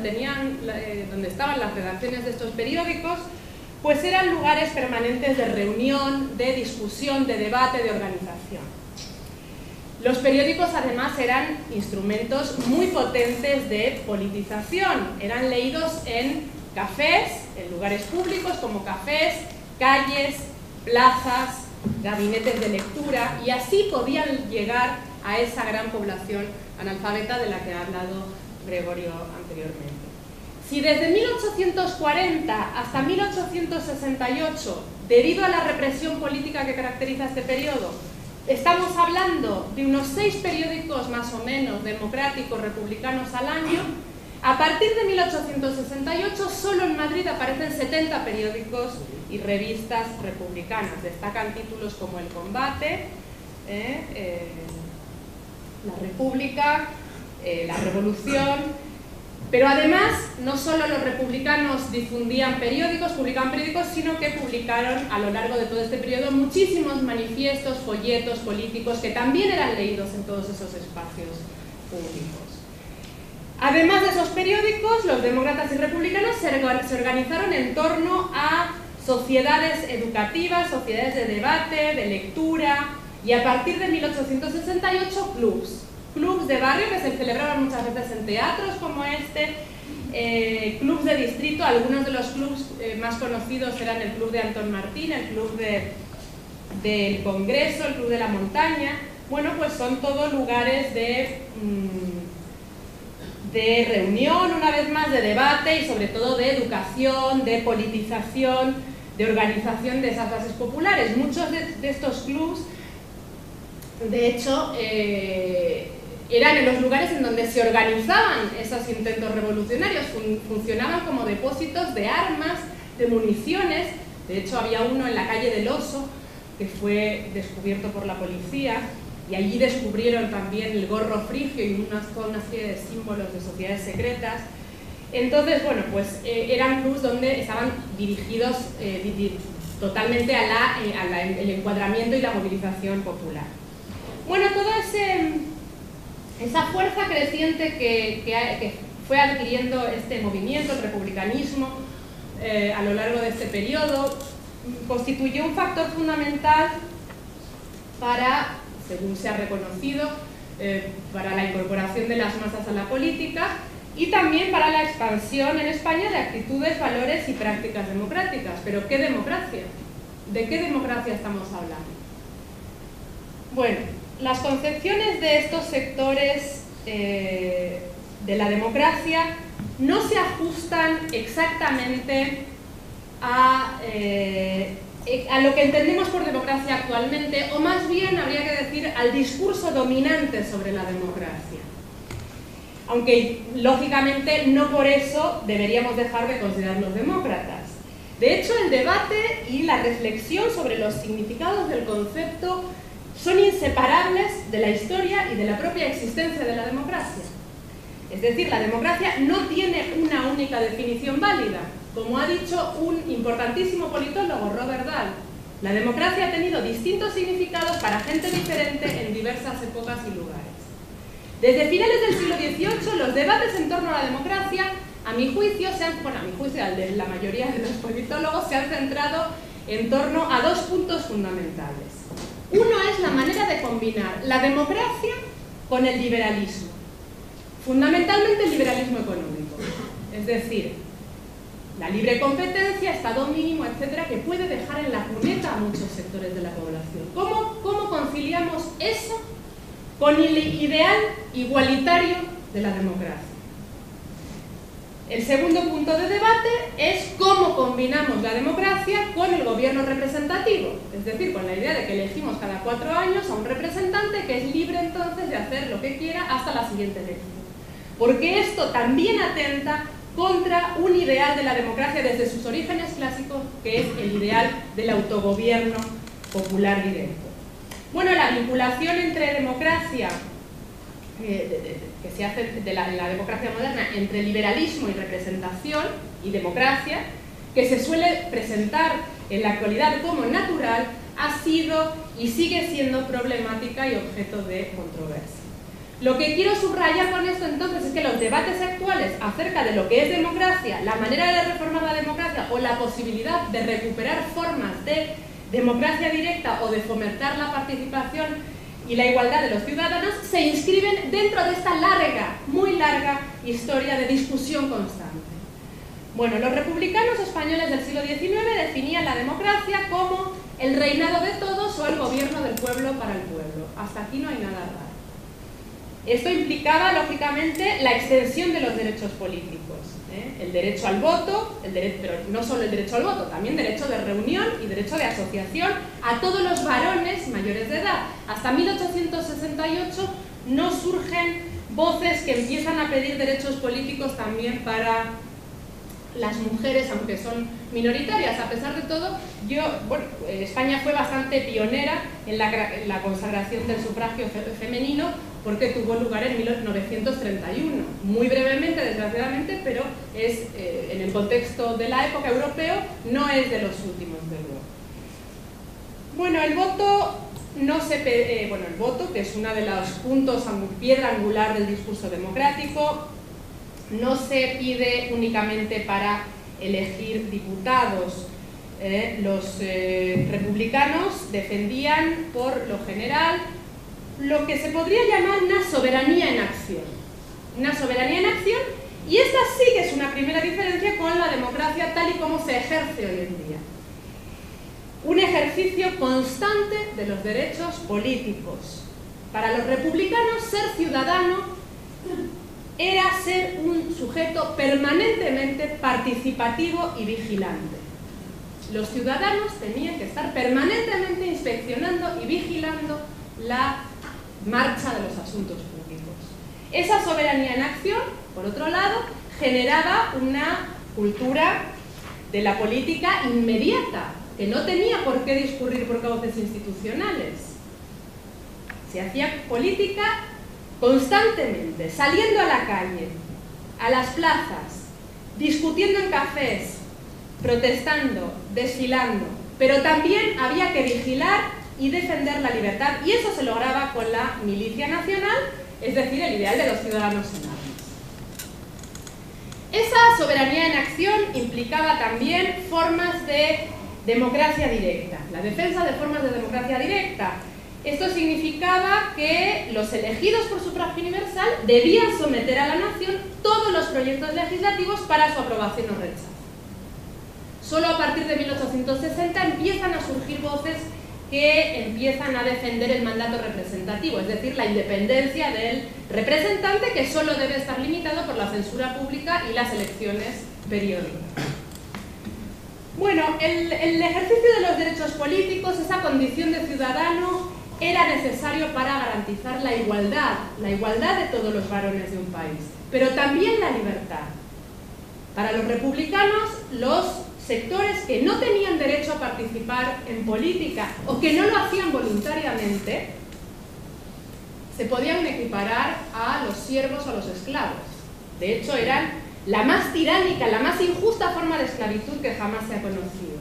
Speaker 4: estaban las redacciones de estos periódicos, pues eran lugares permanentes de reunión, de discusión, de debate, de organización. Los periódicos además eran instrumentos muy potentes de politización, eran leídos en cafés, en lugares públicos como cafés, calles, plazas, gabinetes de lectura, y así podían llegar a esa gran población analfabeta de la que ha hablado Gregorio anteriormente. Si desde 1840 hasta 1868, debido a la represión política que caracteriza este periodo, estamos hablando de unos 6 periódicos más o menos democráticos republicanos al año, A partir de 1868, solo en Madrid aparecen 70 periódicos y revistas republicanas. Destacan títulos como El Combate, La República, La Revolución. Pero además, no solo los republicanos publicaban periódicos, sino que publicaron a lo largo de todo este periodo muchísimos manifiestos, folletos políticos que también eran leídos en todos esos espacios públicos. Además de esos periódicos, los demócratas y republicanos se organizaron en torno a sociedades educativas, sociedades de debate, de lectura, y a partir de 1868 clubs de barrio que se celebraban muchas veces en teatros como este, clubs de distrito. Algunos de los clubs más conocidos eran el Club de Antón Martín, el Club del Congreso, el Club de la Montaña. Bueno, pues son todos lugares de reunión, una vez más, de debate y sobre todo de educación, de politización, de organización de esas bases populares. Muchos de estos clubs, de hecho, eran en los lugares en donde se organizaban esos intentos revolucionarios, funcionaban como depósitos de armas, de municiones. De hecho, había uno en la calle del Oso que fue descubierto por la policía, y allí descubrieron también el gorro frigio y toda una serie de símbolos de sociedades secretas. Entonces, bueno, pues eran clubs donde estaban dirigidos totalmente al encuadramiento y la movilización popular. Bueno, toda esa fuerza creciente que fue adquiriendo este movimiento, el republicanismo, a lo largo de este periodo, constituyó un factor fundamental para, según se ha reconocido, para la incorporación de las masas a la política y también para la expansión en España de actitudes, valores y prácticas democráticas. ¿Pero qué democracia? ¿De qué democracia estamos hablando? Bueno, las concepciones de estos sectores de la democracia no se ajustan exactamente a lo que entendemos por democracia actualmente, o más bien habría que decir al discurso dominante sobre la democracia. Aunque, lógicamente, no por eso deberíamos dejar de considerarnos demócratas. De hecho, el debate y la reflexión sobre los significados del concepto son inseparables de la historia y de la propia existencia de la democracia. Es decir, la democracia no tiene una única definición válida. Como ha dicho un importantísimo politólogo, Robert Dahl, la democracia ha tenido distintos significados para gente diferente en diversas épocas y lugares. Desde finales del siglo XVIII, los debates en torno a la democracia, a mi juicio, al de la mayoría de los politólogos, se han centrado en torno a dos puntos fundamentales. Uno es la manera de combinar la democracia con el liberalismo, fundamentalmente el liberalismo económico, es decir, la libre competencia, Estado mínimo, etcétera, que puede dejar en la cuneta a muchos sectores de la población. ¿Cómo conciliamos eso con el ideal igualitario de la democracia? El segundo punto de debate es cómo combinamos la democracia con el gobierno representativo, es decir, con la idea de que elegimos cada 4 años a un representante que es libre entonces de hacer lo que quiera hasta la siguiente elección. Porque esto también atenta contra un ideal de la democracia desde sus orígenes clásicos, que es el ideal del autogobierno popular directo. Bueno, la vinculación entre democracia, que se hace de la democracia moderna, entre liberalismo y representación y democracia, que se suele presentar en la actualidad como natural, ha sido y sigue siendo problemática y objeto de controversia. Lo que quiero subrayar con esto entonces es que los debates actuales acerca de lo que es democracia, la manera de reformar la democracia o la posibilidad de recuperar formas de democracia directa o de fomentar la participación y la igualdad de los ciudadanos se inscriben dentro de esta larga, muy larga historia de discusión constante. Bueno, los republicanos españoles del siglo XIX definían la democracia como el reinado de todos o el gobierno del pueblo para el pueblo. Hasta aquí no hay nada raro. Esto implicaba, lógicamente, la extensión de los derechos políticos. El derecho al voto, pero no solo el derecho al voto, también derecho de reunión y derecho de asociación a todos los varones mayores de edad. Hasta 1868 no surgen voces que empiezan a pedir derechos políticos también para las mujeres, aunque son minoritarias. A pesar de todo, España fue bastante pionera en la consagración del sufragio femenino, porque tuvo lugar en 1931, muy brevemente, desgraciadamente, pero es en el contexto de la época europeo, no es de los últimos de luego. Bueno, el voto el voto, que es uno de los puntos, piedra angular del discurso democrático, no se pide únicamente para elegir diputados. Los republicanos defendían, por lo general, lo que se podría llamar una soberanía en acción. Una soberanía en acción, y esta sí que es una primera diferencia con la democracia tal y como se ejerce hoy en día. Un ejercicio constante de los derechos políticos. Para los republicanos, ser ciudadano era ser un sujeto permanentemente participativo y vigilante. Los ciudadanos tenían que estar permanentemente inspeccionando y vigilando la marcha de los asuntos públicos. Esa soberanía en acción, por otro lado, generaba una cultura de la política inmediata, que no tenía por qué discurrir por cauces institucionales. Se hacía política constantemente, saliendo a la calle, a las plazas, discutiendo en cafés, protestando, desfilando, pero también había que vigilar y defender la libertad, y eso se lograba con la milicia nacional, es decir, el ideal de los ciudadanos en armas. Esa soberanía en acción implicaba también formas de democracia directa, la defensa de formas de democracia directa. Esto significaba que los elegidos por sufragio universal debían someter a la nación todos los proyectos legislativos para su aprobación o rechazo. Solo a partir de 1860 empiezan a surgir voces que empiezan a defender el mandato representativo, es decir, la independencia del representante, que solo debe estar limitado por la censura pública y las elecciones periódicas. Bueno, el ejercicio de los derechos políticos, esa condición de ciudadano, era necesario para garantizar la igualdad de todos los varones de un país, pero también la libertad. Para los republicanos, los sectores que no tenían derecho a participar en política o que no lo hacían voluntariamente, se podían equiparar a los siervos o a los esclavos. De hecho, eran la más tiránica, la más injusta forma de esclavitud que jamás se ha conocido.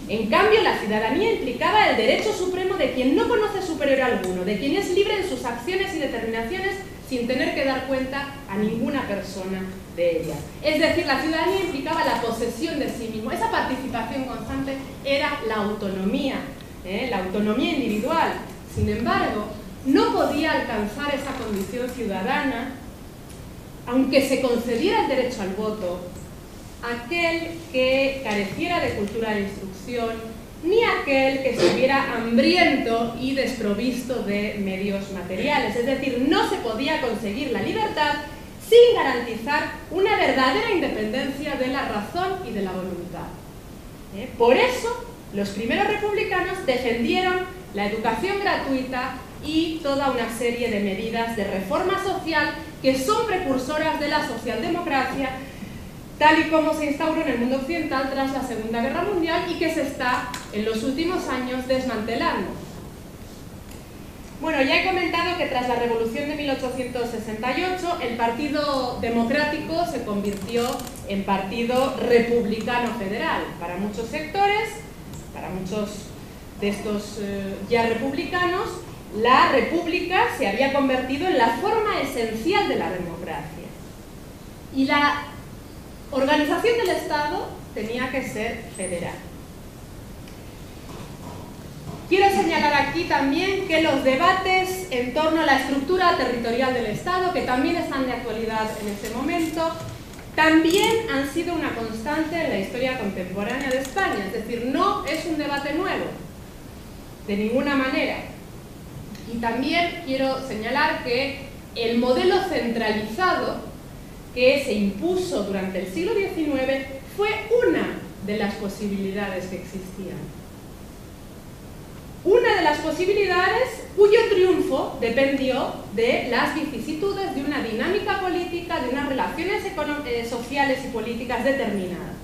Speaker 4: En cambio, la ciudadanía implicaba el derecho supremo de quien no conoce superior alguno, de quien es libre en sus acciones y determinaciones sin tener que dar cuenta a ninguna persona de ellas. Es decir, la ciudadanía implicaba la posesión de sí mismo. Esa participación constante era la autonomía individual. Sin embargo, no podía alcanzar esa condición ciudadana, aunque se concediera el derecho al voto, aquel que careciera de cultura de instrucción, ni aquel que estuviera hambriento y desprovisto de medios materiales. Es decir, no se podía conseguir la libertad sin garantizar una verdadera independencia de la razón y de la voluntad. Por eso, los primeros republicanos defendieron la educación gratuita y toda una serie de medidas de reforma social que son precursoras de la socialdemocracia, tal y como se instauró en el mundo occidental tras la Segunda Guerra Mundial y que se está en los últimos años desmantelando. Bueno, ya he comentado que tras la Revolución de 1868 el Partido Democrático se convirtió en Partido Republicano Federal. Para muchos sectores, para muchos de estos ya republicanos, la república se había convertido en la forma esencial de la democracia. Y la organización del Estado tenía que ser federal. Quiero señalar aquí también que los debates en torno a la estructura territorial del Estado, que también están de actualidad en este momento, también han sido una constante en la historia contemporánea de España. Es decir, no es un debate nuevo, de ninguna manera. Y también quiero señalar que el modelo centralizado que se impuso durante el siglo XIX fue una de las posibilidades que existían. Una de las posibilidades cuyo triunfo dependió de las vicisitudes de una dinámica política, de unas relaciones sociales y políticas determinadas.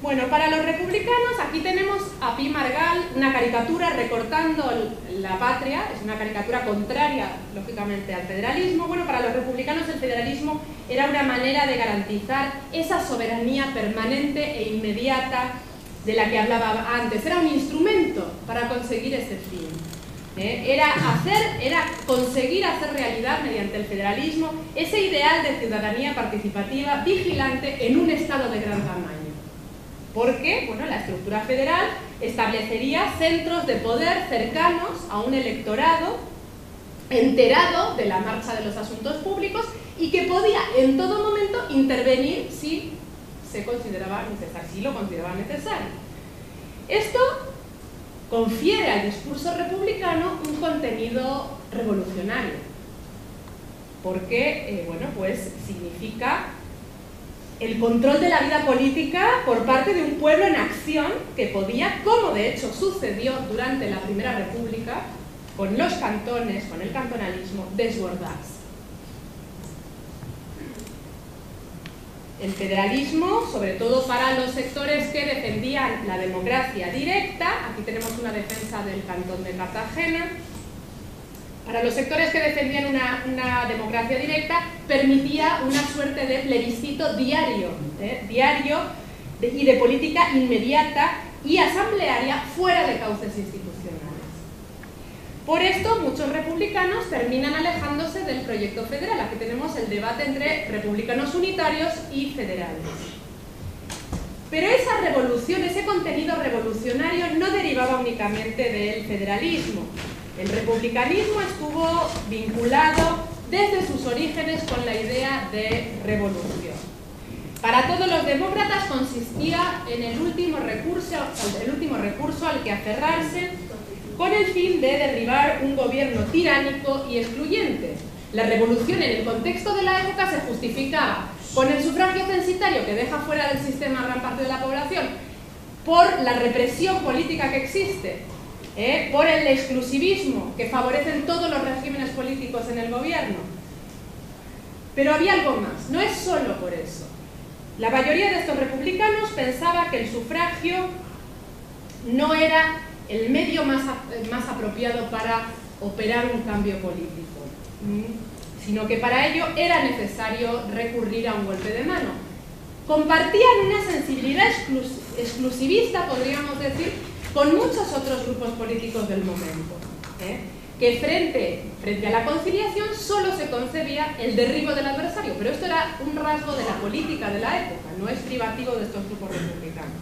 Speaker 4: Bueno, para los republicanos aquí tenemos a Pi Margall, una caricatura recortando la patria, es una caricatura contraria, lógicamente, al federalismo. Bueno, para los republicanos el federalismo era una manera de garantizar esa soberanía permanente e inmediata de la que hablaba antes. Era un instrumento para conseguir ese fin. Era conseguir hacer realidad mediante el federalismo ese ideal de ciudadanía participativa vigilante en un Estado de gran tamaño. Porque, bueno, la estructura federal establecería centros de poder cercanos a un electorado enterado de la marcha de los asuntos públicos y que podía en todo momento intervenir si se consideraba necesario, si lo consideraba necesario. Esto confiere al discurso republicano un contenido revolucionario, porque, bueno, pues significa el control de la vida política por parte de un pueblo en acción que podía, como de hecho sucedió durante la Primera República, con los cantones, con el cantonalismo, desbordarse. El federalismo, sobre todo para los sectores que defendían la democracia directa, aquí tenemos una defensa del cantón de Cartagena, para los sectores que defendían una democracia directa, permitía una suerte de plebiscito diario, y de política inmediata y asamblearia fuera de cauces institucionales. Por esto, muchos republicanos terminan alejándose del proyecto federal. Aquí tenemos el debate entre republicanos unitarios y federales. Pero esa revolución, ese contenido revolucionario no derivaba únicamente del federalismo. El republicanismo estuvo vinculado desde sus orígenes con la idea de revolución. Para todos los demócratas consistía en el último recurso al que aferrarse con el fin de derribar un gobierno tiránico y excluyente. La revolución en el contexto de la época se justificaba con el sufragio censitario que deja fuera del sistema a gran parte de la población, por la represión política que existe, por el exclusivismo que favorecen todos los regímenes políticos en el gobierno. Pero había algo más, no es solo por eso. La mayoría de estos republicanos pensaba que el sufragio no era el medio más apropiado para operar un cambio político, sino que para ello era necesario recurrir a un golpe de mano. Compartían una sensibilidad exclusivista, podríamos decir, con muchos otros grupos políticos del momento, que frente a la conciliación solo se concebía el derribo del adversario, pero esto era un rasgo de la política de la época, no es privativo de estos grupos republicanos.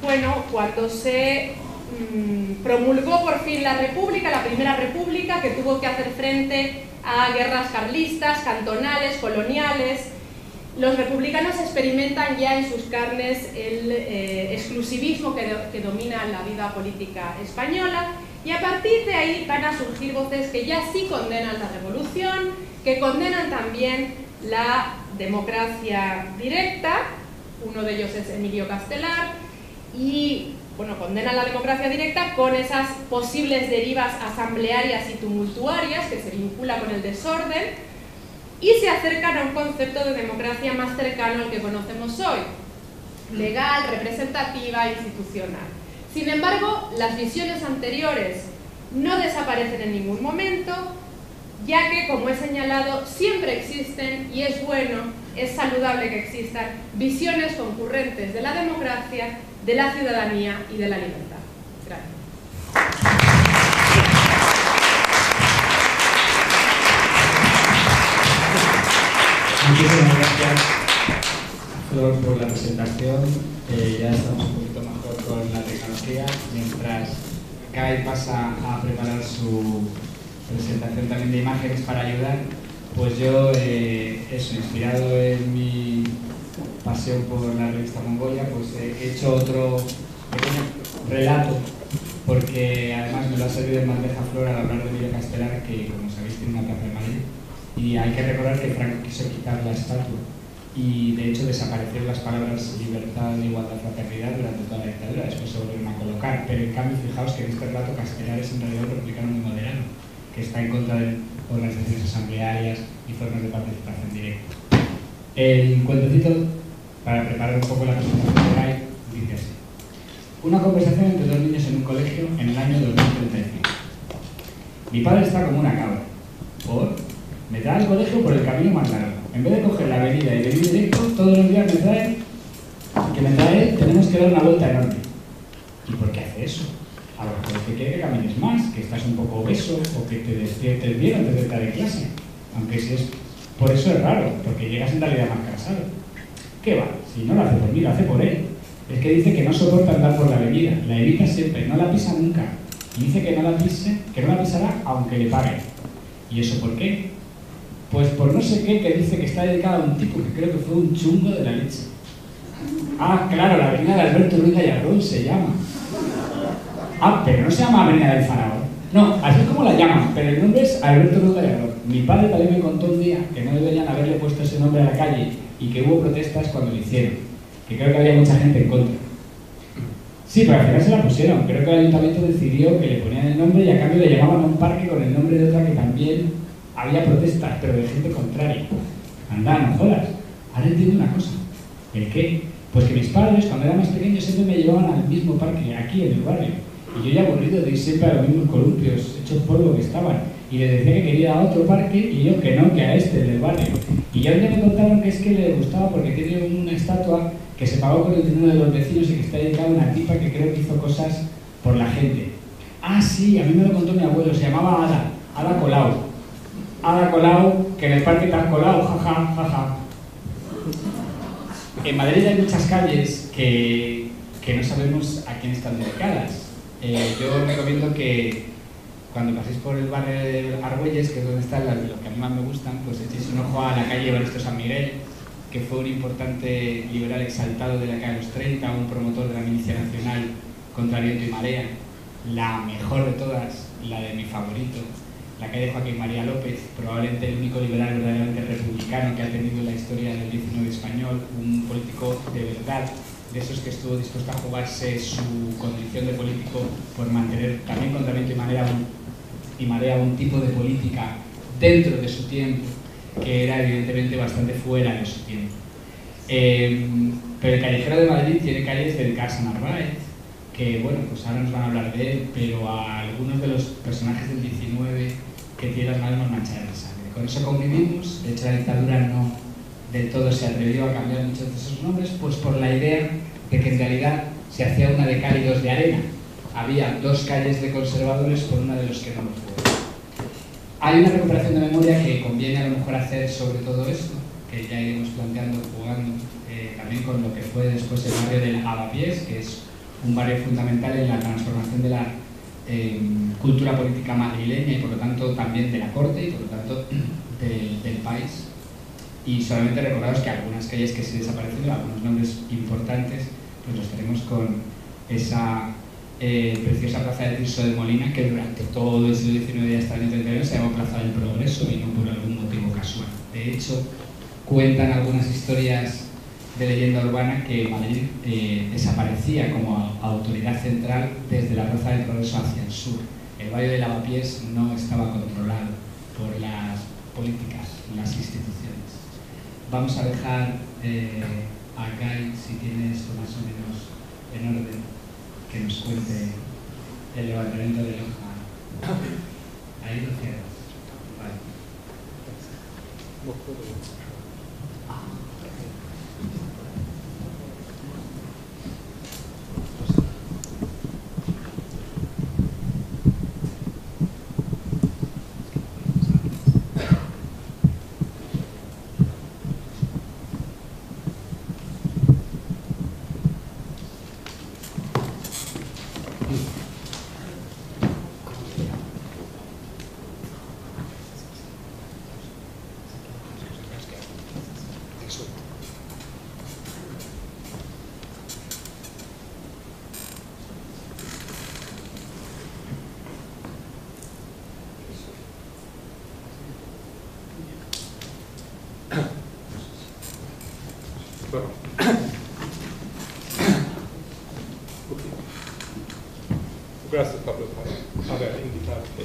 Speaker 4: Bueno, cuando se promulgó por fin la República, la Primera República, que tuvo que hacer frente a guerras carlistas, cantonales, coloniales, los republicanos experimentan ya en sus carnes el exclusivismo que domina la vida política española, y a partir de ahí van a surgir voces que ya sí condenan la revolución, que condenan también la democracia directa. Uno de ellos es Emilio Castelar, y bueno, condenan la democracia directa con esas posibles derivas asamblearias y tumultuarias que se vincula con el desorden, y se acercan a un concepto de democracia más cercano al que conocemos hoy, legal, representativa, institucional. Sin embargo, las visiones anteriores no desaparecen en ningún momento, ya que, como he señalado, siempre existen, y es bueno, es saludable que existan, visiones concurrentes de la democracia, de la ciudadanía y de la libertad. Gracias.
Speaker 1: Muchísimas gracias, Flor, por la presentación. Ya estamos un poquito mejor con la tecnología. Mientras Kai pasa a preparar su presentación también de imágenes para ayudar, pues yo, inspirado en mi pasión por la revista Mongolia, pues he hecho otro pequeño relato, porque además me lo ha servido en bandeja Flor al hablar de Emilio Castelar, que, como sabéis, tiene una plaza en Madrid. Y hay que recordar que Franco quiso quitar la estatua y de hecho desaparecieron las palabras libertad, igualdad, fraternidad durante toda la dictadura, después se volvieron a colocar, pero en cambio fijaos que en este relato Castelar es en realidad un republicano muy moderado, que está en contra de organizaciones asamblearias y formas de participación directa. El cuentecito, para preparar un poco la presentación de Guy, dice así: una conversación entre dos niños en un colegio en el año 2035. Mi padre está como una cabra. ¿Por? Me trae al colegio por el camino más largo. En vez de coger la avenida y venir directo, todos los días tenemos que dar una vuelta enorme. ¿Y por qué hace eso? A lo mejor porque quiere que camines más, que estás un poco obeso o que te despiertes bien antes de entrar en clase. Aunque si es por eso es raro, porque llegas en realidad más cansado. ¿Qué va? Si no lo hace por mí, lo hace por él. Es que dice que no soporta andar por la avenida, la evita siempre, no la pisa nunca. Y dice que no la pisará aunque le paguen. ¿Y eso por qué? Pues por no sé qué, que dice que está dedicado a un tipo que creo que fue un chungo de la leche. Ah, claro, la avenida de Alberto Ruiz Gallardón se llama. Ah, pero no se llama Avenida del Faraón. No, así es como la llaman, pero el nombre es Alberto Ruiz Gallardón. Mi padre también me contó un día que no deberían haberle puesto ese nombre a la calle y que hubo protestas cuando lo hicieron, que creo que había mucha gente en contra. Sí, pero al final se la pusieron. Creo que el ayuntamiento decidió que le ponían el nombre y a cambio le llamaban a un parque con el nombre de otra que también había protestas, pero de gente contraria. Anda, no jodas. Ahora entiendo una cosa. ¿El qué? Pues que mis padres, cuando eran más pequeños, siempre me llevaban al mismo parque, aquí en el barrio. Y yo ya aburrido de ir siempre a los mismos columpios, hechos polvo que estaban. Y le decía que quería ir a otro parque y yo que no, que a este, del barrio. Y ya un día me contaron que es que le gustaba porque tiene una estatua que se pagó con el dinero de los vecinos y que está dedicada a una tipa que creo que hizo cosas por la gente. Ah, sí, a mí me lo contó mi abuelo, se llamaba Ada Colau. Ada Colau, que en el parque te has colado, jaja, jaja. En Madrid hay muchas calles que no sabemos a quién están dedicadas. Yo recomiendo que cuando paséis por el barrio de Argüelles, que es donde están las de los que a mí más me gustan, pues echéis un ojo a la calle Evaristo San Miguel, que fue un importante liberal exaltado de la década de los 30, un promotor de la milicia nacional contra viento y marea, la mejor de todas, la de mi favorito, la calle Joaquín María López, probablemente el único liberal verdaderamente republicano que ha tenido en la historia del 19 español, un político de verdad, de esos que estuvo dispuesto a jugarse su condición de político por mantener también contra viento y marea un tipo de política dentro de su tiempo, que era evidentemente bastante fuera de su tiempo. Pero el Callejero de Madrid tiene calles dedicadas a Narváez, que bueno, pues ahora nos van a hablar de él, pero a algunos de los personajes del 19 que tienen las manos manchadas de sangre. Con eso convivimos. De hecho, la dictadura no del todo se atrevió a cambiar muchos de esos nombres, pues por la idea de que en realidad se hacía una de cal y dos de arena. Había dos calles de conservadores por una de los que no lo fue. Hay una recuperación de memoria que conviene a lo mejor hacer sobre todo esto, que ya iremos planteando, jugando también con lo que fue después el barrio del Avapiés, que es un barrio fundamental en la transformación de la cultura política madrileña y por lo tanto también de la corte y por lo tanto del país. Y solamente recordaros que algunas calles que se desaparecen, algunos nombres importantes, pues los tenemos con esa preciosa plaza de Tirso de Molina, que durante todo el siglo XIX y hasta el año 39 se llamó Plaza del Progreso y no por algún motivo casual. De hecho, cuentan algunas historias de leyenda urbana que Madrid desaparecía como autoridad central desde la Plaza del Progreso hacia el sur. El barrio de Lavapiés no estaba controlado por las políticas, las instituciones. Vamos a dejar a Guy, si tiene esto más o menos en orden, que nos cuente el levantamiento de hoja. Ahí lo cierras. Vale.
Speaker 5: Bueno. Gracias, Pablo, por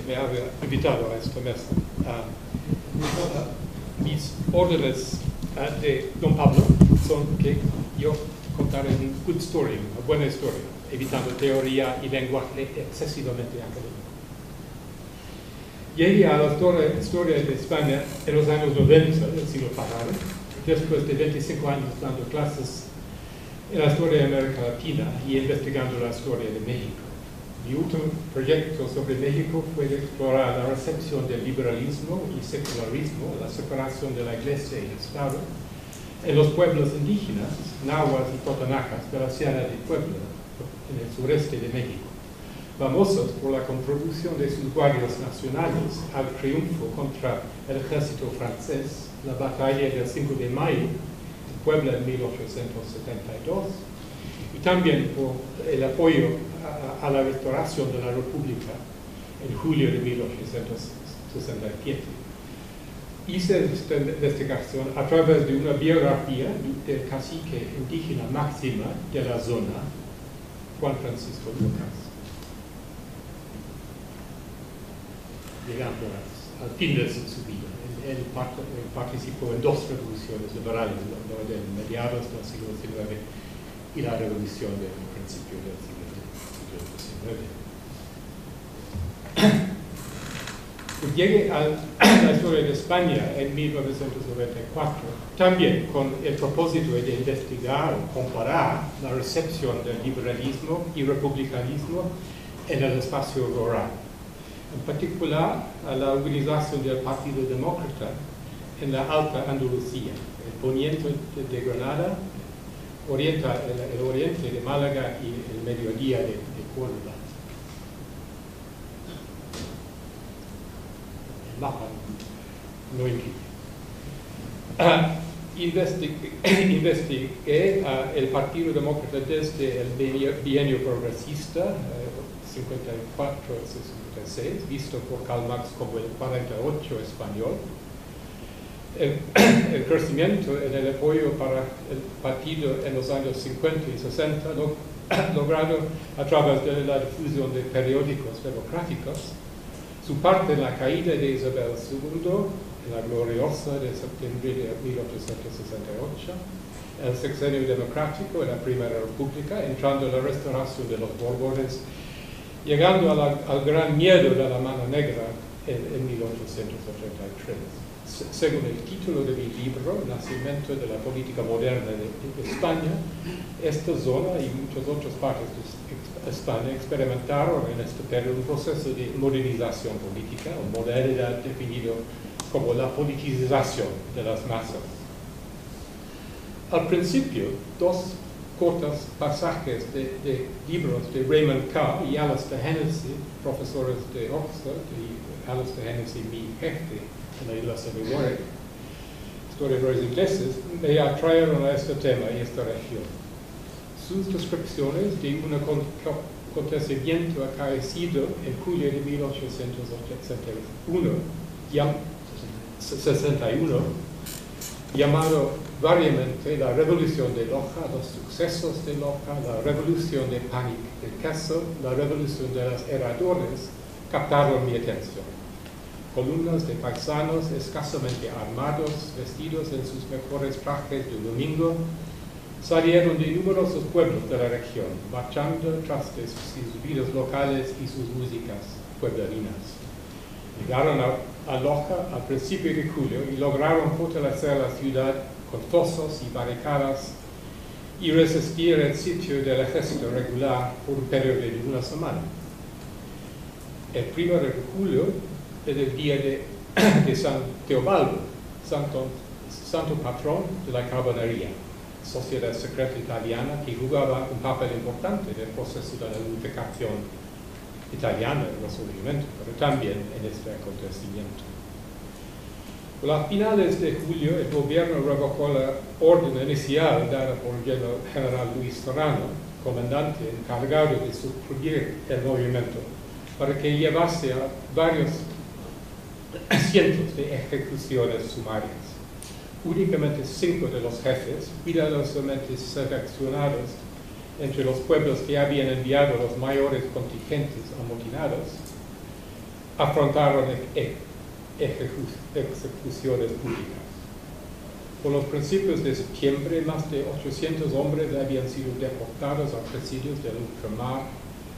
Speaker 5: me haber invitado a esta mesa. Mis órdenes de don Pablo son que yo contaré una good story, una buena historia, evitando teoría y lenguaje excesivamente académico. Llegué a la historia de España en los años 90 del siglo pasado, después de 25 años dando clases en la historia de América Latina y investigando la historia de México. Mi último proyecto sobre México fue de explorar la recepción del liberalismo y secularismo, la separación de la Iglesia y el Estado, en los pueblos indígenas, náhuatl y totonacas de la Sierra de Puebla, en el sureste de México, famosos por la contribución de sus guardias nacionales al triunfo contra el ejército francés, la batalla del 5 de mayo en Puebla en 1872, y también por el apoyo a la restauración de la República en julio de 1867. Hice esta investigación a través de una biografía del cacique indígena máxima de la zona, Juan Francisco Lucas, llegando al fin de su vida. Él participó en dos revoluciones liberales, la de mediados del siglo XIX y la revolución del principio del siglo XIX. Llegué a la historia de España en 1994, también con el propósito de investigar o comparar la recepción del liberalismo y republicanismo en el espacio rural. En particular, a la organización del Partido Demócrata en la Alta Andalucía, el poniente de Granada, el oriente de Málaga y el mediodía de Córdoba. El mapa no indica. Investigué el Partido Demócrata desde el bienio progresista, 54-66, visto por Karl Marx como el 48 español. El crecimiento en el apoyo para el partido en los años 50 y 60, logrado a través de la difusión de periódicos democráticos, su parte en la caída de Isabel II, en la gloriosa de septiembre de 1868, el sexenio democrático en la Primera República, entrando en la restauración de los Borbones, llegando al gran miedo de la Mano Negra en 1883. Según el título de mi libro, Nacimiento de la Política Moderna de España, esta zona y muchas otras partes de España experimentaron en este periodo un proceso de modernización política, o modernidad definido como la politización de las masas. Al principio, dos cortos pasajes de libros de Raymond Carr y Alistair Hennessy, profesores de Oxford, y Alistair Hennessy, mi jefe en la Iglesia de Warwick, historiadores ingleses, me atrajeron a este tema y esta región. Sus descripciones de un acontecimiento acaecido en julio de 1861, llamado variamente la Revolución de Loja, los sucesos de Loja, la Revolución de Pánic del Queso, la Revolución de los Herradores, captaron mi atención. Columnas de paisanos escasamente armados, vestidos en sus mejores trajes de domingo, salieron de numerosos pueblos de la región, marchando tras de sus vidas locales y sus músicas pueblerinas. Llegaron a Loja al principio de julio y lograron fortalecer la ciudad con fosos y barricadas y resistir el sitio del ejército regular por un periodo de una semana. El 1 de julio es el día de San Teobaldo, santo patrón de la carbonería, sociedad secreta italiana que jugaba un papel importante en el proceso de la unificación italiana del Resurgimiento, pero también en este acontecimiento. A finales de julio, el gobierno revocó la orden inicial dada por el general Luis Serrano, comandante encargado de suprimir el movimiento, para que llevase a varios cientos de ejecuciones sumarias. únicamente 5 de los jefes, cuidadosamente seleccionados entre los pueblos que habían enviado los mayores contingentes amotinados, afrontaron ejecuciones públicas. Por los principios de septiembre, más de 800 hombres habían sido deportados a presidios del ultramar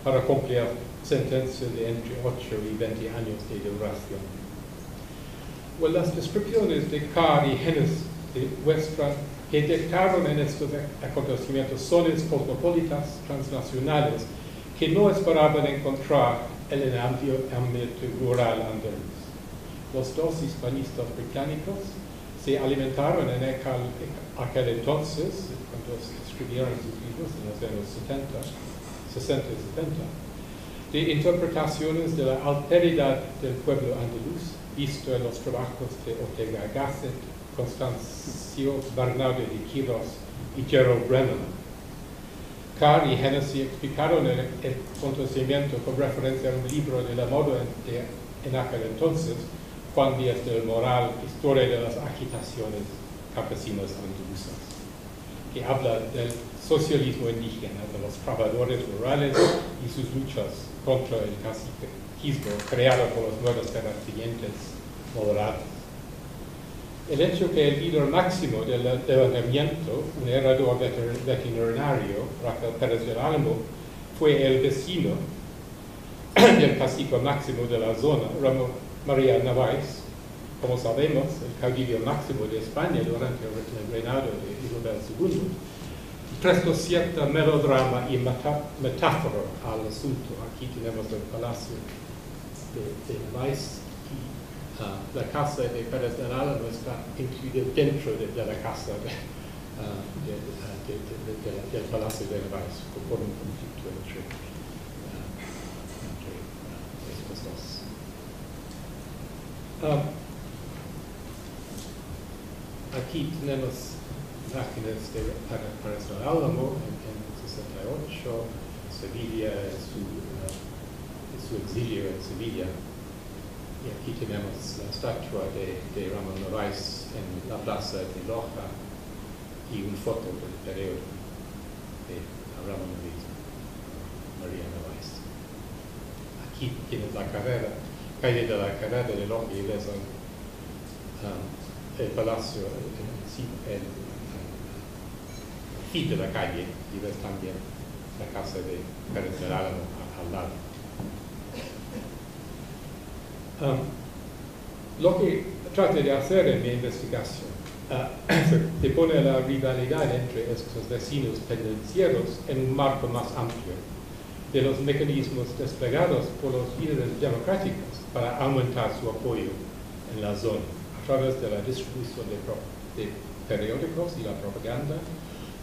Speaker 5: para cumplir sentencias de entre 8 y 20 años de duración. Well, las descripciones de Carr y Hennes muestran que detectaron en estos acontecimientos zonas cosmopolitas transnacionales que no esperaban encontrar en el ámbito rural andaluz. Los dos hispanistas británicos se alimentaron en aquel entonces, cuando escribieron sus libros en los años 60 y 70, de interpretaciones de la alteridad del pueblo andaluz, visto en los trabajos de Ortega Gasset, Constancio Bernardo de Quirós y Gerald Brennan. Carr y Hennessy explicaron el acontecimiento con referencia a un libro de la moda en aquel entonces, Juan Díaz del Moral, Historia de las agitaciones campesinas andaluzas, que habla del socialismo indígena, de los trabajadores rurales y sus luchas contra el caciquismo creado por los nuevos terratenientes moderados. El hecho que el líder máximo del levantamiento, un herrador veterinario, Rafael Pérez del Álamo, fue el vecino del cacique máximo de la zona, Ramón María Narváez, como sabemos, el caudillo máximo de España durante el reinado de Isabel II, prestó cierto melodrama y metáfora al asunto. Aquí tenemos el palacio de Narváez y la casa de Pérez del Álamo está incluida dentro de la casa del palacio de Narváez, por un conflicto entre estos dos. Aquí tenemos imágenes de Pérez del Álamo en 68, en Sevilla, su exilio en Sevilla. Y aquí tenemos la estatua de Ramón Narváez en la plaza de Loja y una foto del periodo de Ramón María Narváez. Aquí tienes la calle de la Carrera de Loja y ves el palacio, el fin de la calle, y ves también la casa de Pérez del Álamo al lado. Lo que traté de hacer en mi investigación es poner la rivalidad entre estos vecinos pendencieros en un marco más amplio de los mecanismos desplegados por los líderes democráticos para aumentar su apoyo en la zona, a través de la distribución de periódicos y la propaganda,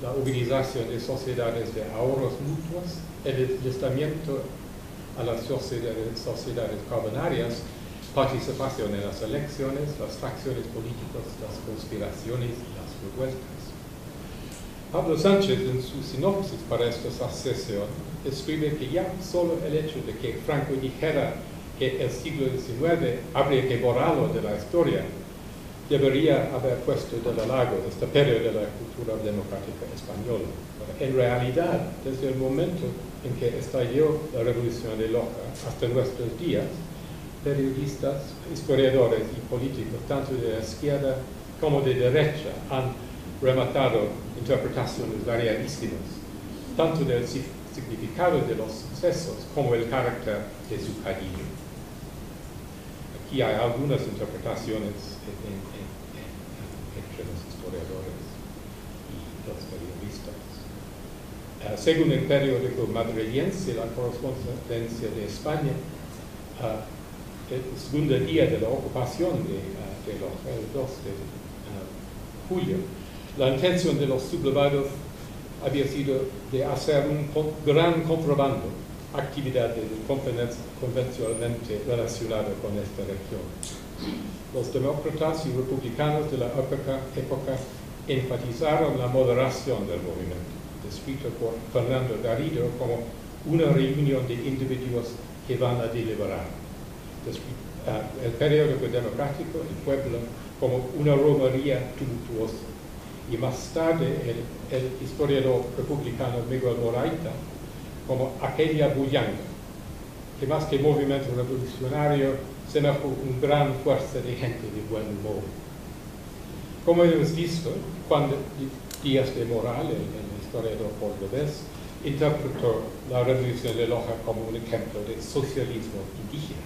Speaker 5: la organización de sociedades de ahorros mutuos, el deslizamiento a las sociedades carbonarias, participación en las elecciones, las facciones políticas, las conspiraciones y las revueltas. Pablo Sánchez, en su sinopsis para esta sesión, escribe que ya solo el hecho de que Franco dijera que el siglo XIX habría que borrarlo de la historia, debería haber puesto de lado este periodo de la cultura democrática española. Pero en realidad, desde el momento en que estalló la Revolución de Loja hasta nuestros días, periodistas, historiadores y políticos, tanto de la izquierda como de derecha, han rematado interpretaciones variadísimas, tanto del significado de los sucesos como el carácter de su caudillo. Aquí hay algunas interpretaciones entre los historiadores y los periodistas. Según el periódico madrilense, la correspondencia de España, el segundo día de la ocupación el 2 de julio, la intención de los sublevados había sido de hacer un gran contrabando, actividad convencionalmente relacionada con esta región. Los demócratas y republicanos de la época enfatizaron la moderación del movimiento, descrito por Fernando Garrido como una reunión de individuos que van a deliberar. El periódico democrático, El Pueblo, como una romería tumultuosa. Y más tarde el historiador republicano Miguel Moraita como aquella bullanga, que más que movimiento revolucionario se dejó una gran fuerza de gente de buen humor. Como hemos visto, cuando Díaz de Moral, el historiador cordobés, interpretó la Revolución de Loja como un ejemplo de socialismo indígena.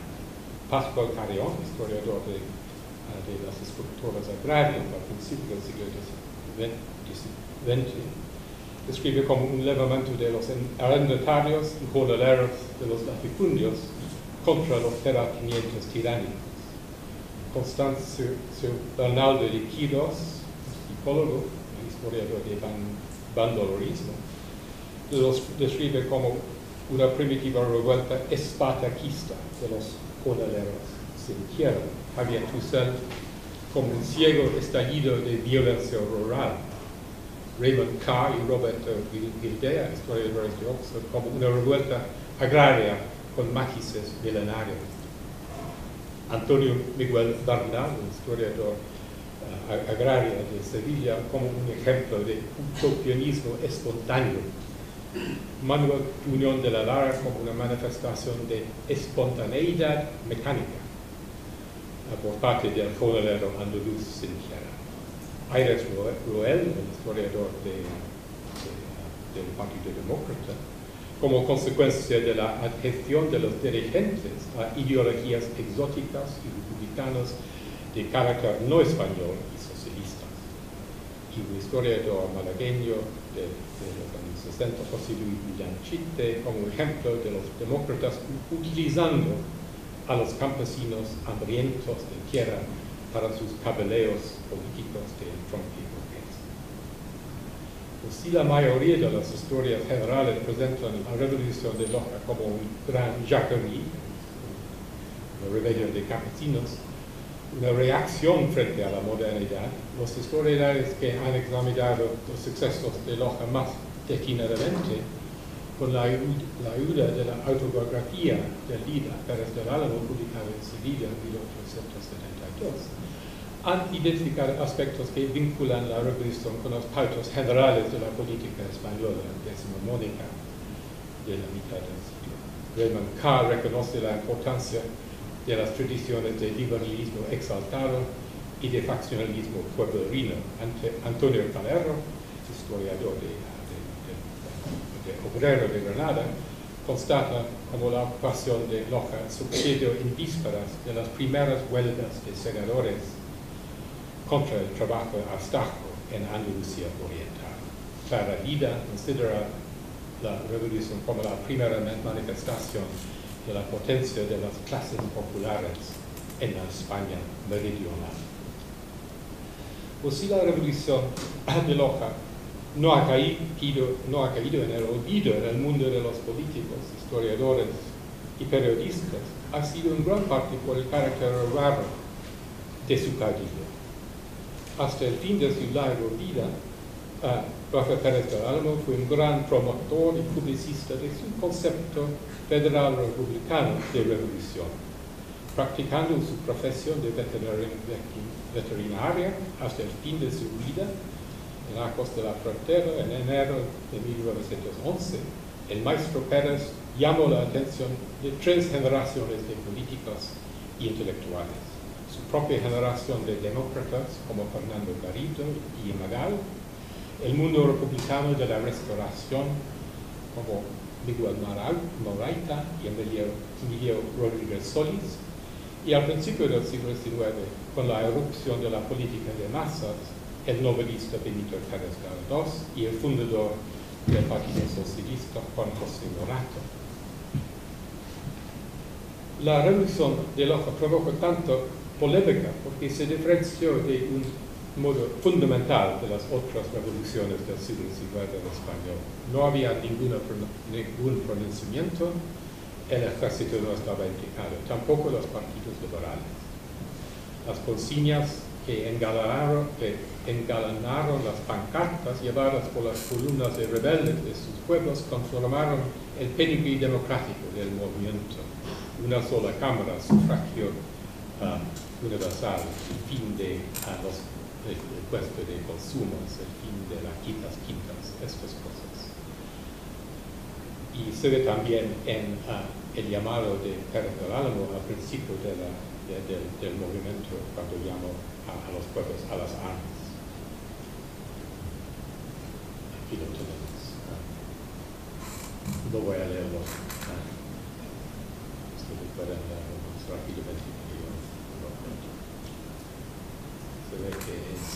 Speaker 5: Pascual Carrión, historiador de las estructuras agrarias al principio del siglo XX, describe como un levantamiento de los arrendatarios y jornaleros de los latifundios contra los terratenientes tiránicos. Constancio Bernal de Quiros, psicólogo y historiador de bandolerismo, los describe como una primitiva revuelta espartaquista de los jornaleros sin tierra. Javier Tussell como un ciego estallido de violencia rural. Raymond Carr y Roberto Gildea, historiadores de Oxford, como una revuelta agraria con matices milenarios. Antonio Miguel Bernal, un historiador agrario de Sevilla, como un ejemplo de utopianismo espontáneo. Manuel Unión de la Lara como una manifestación de espontaneidad mecánica por parte del jornalero andaluz sin tierra. Aires Roel, el historiador del Partido Demócrata, como consecuencia de la adhesión de los dirigentes a ideologías exóticas y republicanas de carácter no español y socialistas. Y un historiador malagueño de los años 60, José Luis Villanchite, como ejemplo de los demócratas utilizando a los campesinos hambrientos de tierra para sus cabeleos políticos de Trump. Pues si la mayoría de las historias generales presentan la Revolución de Loja como un gran jacquerie, una rebelión de campesinos, una reacción frente a la modernidad, los historiadores que han examinado los sucesos de Loja más detenidamente, con la ayuda de la autobiografía del líder Pérez del Álamo, publicada en Sevilla en 1872, han identificado aspectos que vinculan la revolución con los pautas generales de la política española decimonónica de la mitad del siglo. Raymond Carr reconoce la importancia de las tradiciones de liberalismo exaltado y de faccionalismo pueblerino. Antonio Calero, historiador de obrero de Granada, constata como la ocupación de Loja sucedió en vísperas de las primeras huelgas de segadores contra el trabajo astajo en Andalucía Oriental. Clara Lida considera la revolución como la primera manifestación de la potencia de las clases populares en la España meridional. Pues si la revolución de Loja no ha caído en el olvido en el mundo de los políticos, historiadores y periodistas, ha sido en gran parte por el carácter raro de su caudillo. Hasta el fin de su larga vida, Rafael Pérez del Álamo fue un gran promotor y publicista de su concepto federal republicano de revolución, practicando su profesión de veterinaria hasta el fin de su vida en Arcos de la Frontera en enero de 1911. El maestro Pérez llamó la atención de 3 generaciones de políticos y intelectuales. Su propia generación de demócratas como Fernando Garrido y Magal, el mundo republicano de la Restauración como Miguel Moraita y Emilio Rodríguez Solís, y al principio del siglo XIX, con la erupción de la política de masas, el novelista Benito Pérez Galdós y el fundador del Partido Socialista Juan José Morato. La revolución de Loja provocó tanto polémica porque se diferenció de un modo fundamental de las otras revoluciones del siglo XIX en español. No había ningún pronunciamiento, el ejército no estaba implicado, tampoco los partidos liberales. Las consignas que engalanaron las pancartas llevadas por las columnas de rebeldes de sus pueblos conformaron el pedigrí democrático del movimiento. Una sola cámara, sufragio universal, el fin de el puesto de consumos, el fin de las quintas, estas cosas. Y se ve también en el llamado de Pérez del Álamo al principio del movimiento, cuando llamó a los pueblos a las armas. Aquí lo tenemos. No voy a leerlo. Ustedes pueden leerlo más rápidamente que yo lo cuento. Se ve que es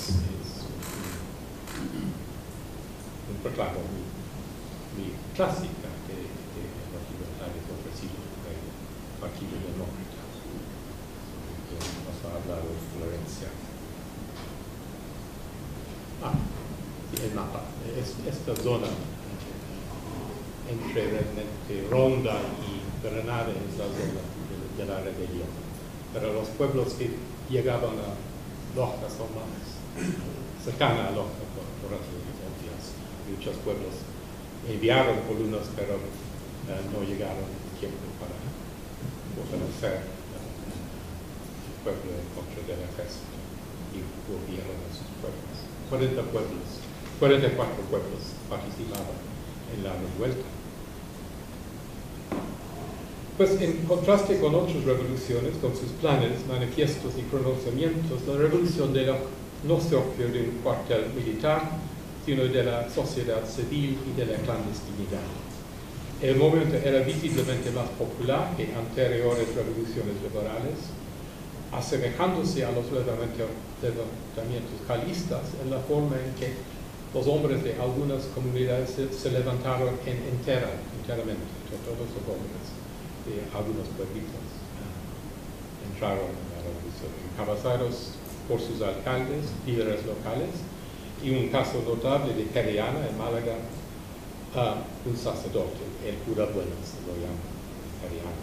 Speaker 5: un proclamo muy clásica de las libertades ofrecidas por el Partido Demócrata. Vamos a hablar de Florencia. El mapa. Esta zona entre realmente Ronda y Granada es la zona de la rebelión. Pero los pueblos que llegaban a Loja son más cercanos a Loja por razones. Muchos pueblos enviaron colonos, pero no llegaron a tiempo para fortalecer el pueblo en contra del ejército y volvieron a sus pueblos. 44 pueblos participaban en la revuelta. Pues en contraste con otras revoluciones, con sus planes, manifiestos y pronunciamientos, la revolución de Loja no surgió de un cuartel militar, sino de la sociedad civil y de la clandestinidad. El movimiento era visiblemente más popular que anteriores revoluciones liberales, asemejándose a los levantamientos carlistas en la forma en que los hombres de algunas comunidades se levantaron enteramente, todos los hombres de algunos pueblitos entraron en la revolución, encabezados por sus alcaldes, líderes locales, y un caso notable de Periana, en Málaga, un sacerdote, el cura bueno, se lo llama Periana.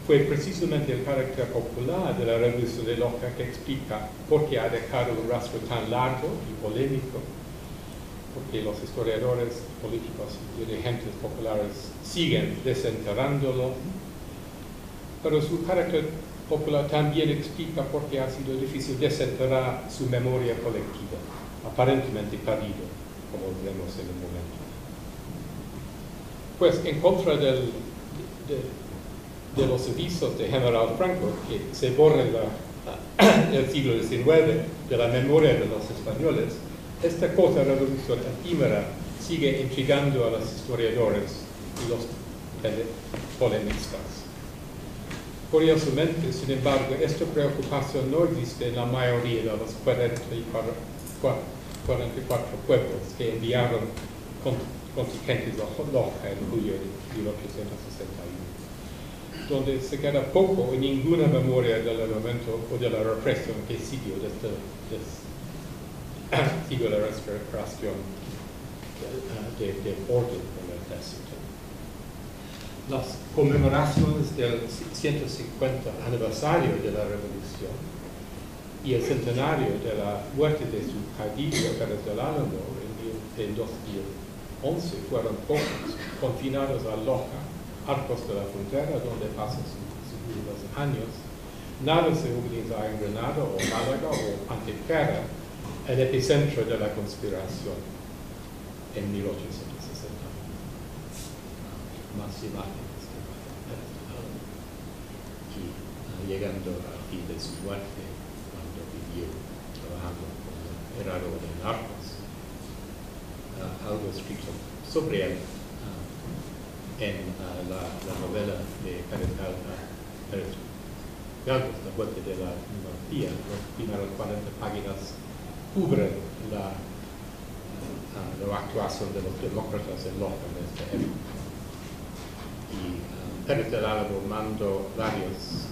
Speaker 5: Fue precisamente el carácter popular de la revolución de Loja que explica por qué ha dejado un rastro tan largo y polémico, porque los historiadores políticos y dirigentes populares siguen desenterrándolo, pero su carácter popular también explica por qué ha sido difícil desenterrar su memoria colectiva, aparentemente perdido, como vemos en el momento. Pues en contra de los avisos de General Franco, que se borre el siglo XIX de la memoria de los españoles, esta corta revolución efímera sigue intrigando a los historiadores y los polemistas. Curiosamente, sin embargo, esta preocupación no existe en la mayoría de los 44 pueblos que enviaron contingentes a Loja en julio de 1861, donde se queda poco o ninguna memoria del elemento o de la represión que siguió desde la restauración de orden con el ejército. Las conmemoraciones del 150 aniversario de la revolución y el centenario de la muerte de su caudillo Pérez del Álamo en 2011 fueron pocos, confinados a Loja, arcos de la frontera, donde pasan sus últimos años. Nada se organiza en Granada o Málaga o Antequera, el epicentro de la conspiración en 1860. Más imágenes de Pérez del Álamo. Y llegando al fin de su muerte, cuando vivió trabajando como herrero de narcos, algo escrito sobre él en la novela de Pérez Galdós, La Vuelta de la Monarquía. Los primeros 40 páginas cubren la actuación de los demócratas en Loja en esta época. Y Pérez del Álamo mandó varios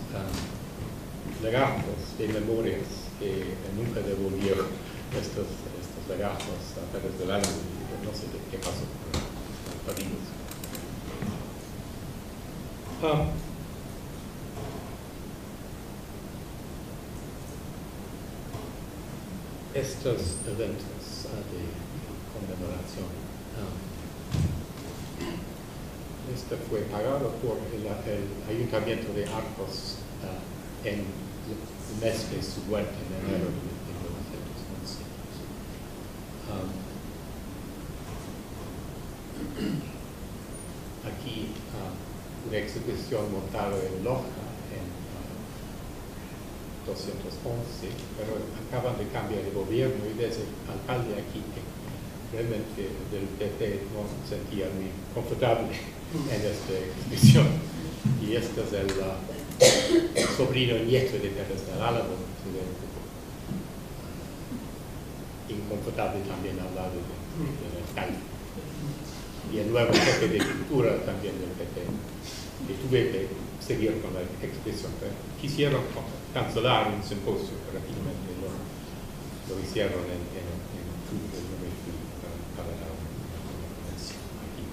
Speaker 5: legajos de memorias que nunca devolvió estos legajos a Pérez del Álamo. No sé de qué pasó con los perdidos. Estos eventos de conmemoración este fue pagado por el Ayuntamiento de Arcos en el mes de su muerte, en enero de 1911. Aquí una exhibición montada en Loja en 211, pero acaban de cambiar de gobierno y desde el alcalde aquí que realmente del PP no se sentía muy confortable en esta exhibición. Y este es el sobrino nieto de Pérez del Álamo, se ve un poco inconfortable también al lado del alcalde. Y el nuevo jefe de cultura también del PP. Y tuve que seguir con la exhibición, pero quisieron cancelar un simposio, pero finalmente lo hicieron en octubre, no me fui para dar una convención aquí.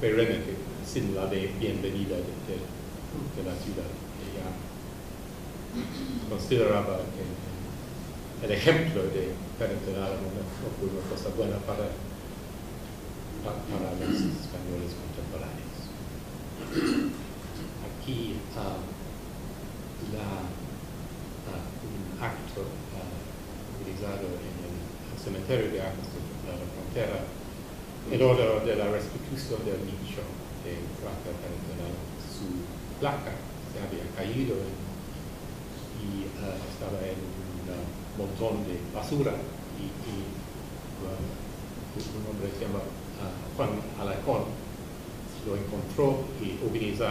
Speaker 5: Pero realmente sin la bienvenida de la ciudad. Ella consideraba que el ejemplo de Pérez del Álamo no fue una cosa buena para los españoles contemporáneos. Aquí un acto realizado en el cementerio de Arcos de la Frontera en orden de la restitución del nicho de Rafael Pérez del Álamo. Su placa se había caído y estaba en un montón de basura y un hombre se llama Juan Alarcón lo encontró y organizó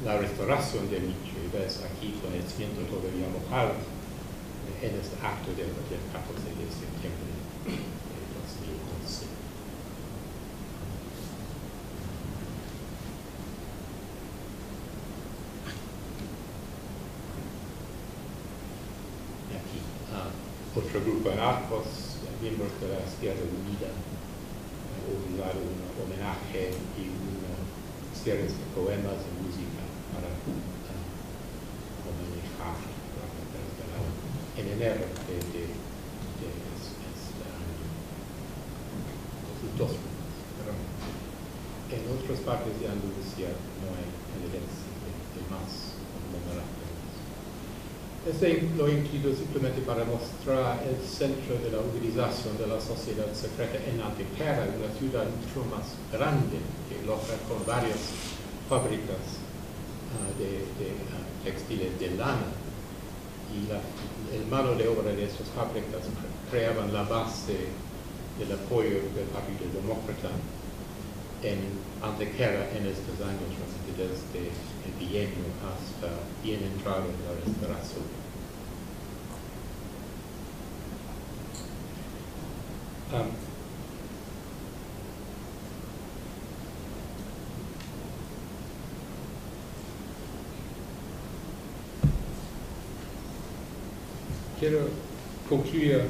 Speaker 5: la restauración del nicho. Y ves aquí con el cimiento todavía mojado en este acto del 14 de septiembre de 2011. Y aquí otro grupo en Arcos, miembros de la Izquierda Unida, organizado un homenaje y una serie de poemas y música para homenajear en enero de este año. Pero en otras partes de Andalucía no hay evidencia de más homenajes. Lo he incluido simplemente para mostrar el centro de la organización de la sociedad secreta en Antequera, una ciudad mucho más grande que Loja, con varias fábricas de textiles de lana. Y el mano de obra de esas fábricas creaban la base del apoyo del Partido Demócrata en Antequera en estos años, desde el bienio hasta bien entrado en la restauración. Quiero concluir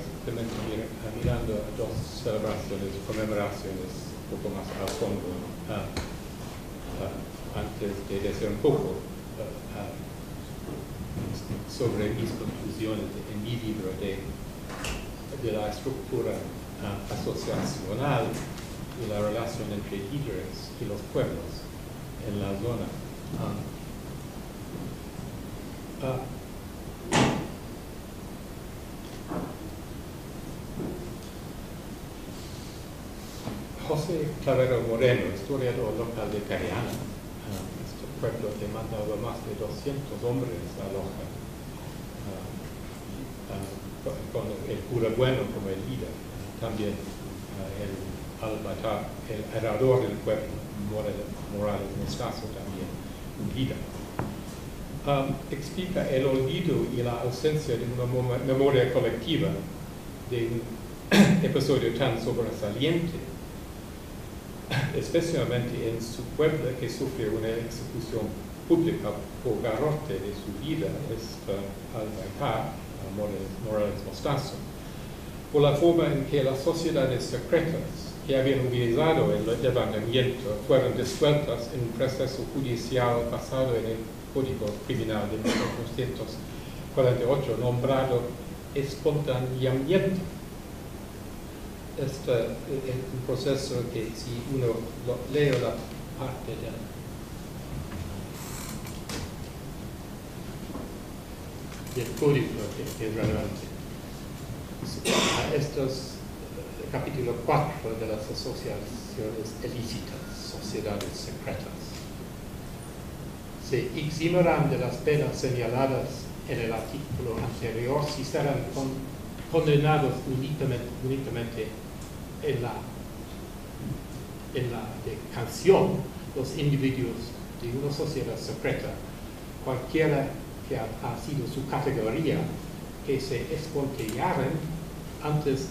Speaker 5: mirando a dos celebraciones, conmemoraciones un poco más a fondo, antes de decir un poco sobre mis conclusiones en mi libro de la estructura asociacional y la relación entre líderes y los pueblos en la zona. José Clavero Moreno, historiador local de Cariana, este pueblo que mandaba más de 200 hombres a Loja, con el cura Bueno como el líder, también el heredor del pueblo, Morales Moscaso, también un líder. Explica el olvido y la ausencia de una memoria colectiva de un episodio tan sobresaliente, especialmente en su pueblo que sufrió una ejecución pública por garrote de su vida, Albaytar, Morales Moscaso, por la forma en que las sociedades secretas que habían organizado el levantamiento fueron disueltas en un proceso judicial basado en el Código Criminal de 1948, nombrado espontaneamiento. es un proceso que si uno lee la parte del código que es relevante, estos capítulo 4 de las asociaciones ilícitas, sociedades secretas, se eximirán de las penas señaladas en el artículo anterior si serán condenados únicamente en la detención los individuos de una sociedad secreta, cualquiera que ha sido su categoría, que se espontanearan antes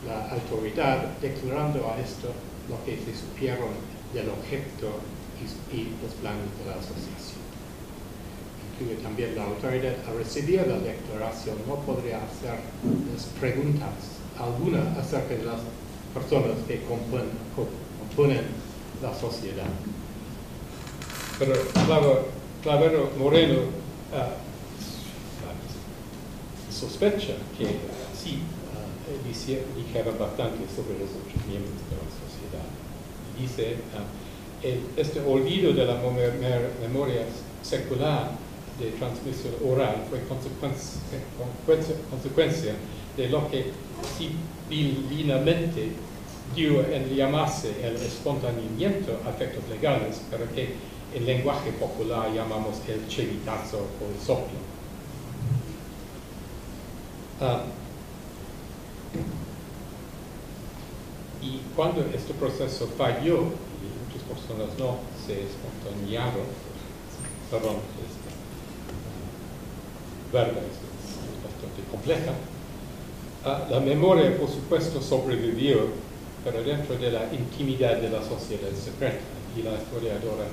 Speaker 5: la autoridad, declarando a esto lo que se supieron del objeto y los planes de la asociación. Incluye también la autoridad a recibir la declaración no podría hacer preguntas alguna acerca de las personas que componen la sociedad. Pero Clavero Moreno sospecha que sí dijera bastante sobre los otros miembros de la sociedad. Dice, este olvido de la memoria secular de transmisión oral fue consecuencia de lo que civilmente dio en llamarse el espontaneamiento a efectos legales, pero que en lenguaje popular llamamos el chivitazo o el soplo. Y cuando este proceso falló y muchas personas no se espontanearon, perdón, verga es bastante compleja, la memoria por supuesto sobrevivió, pero dentro de la intimidad de la sociedad secreta. Y la historiadora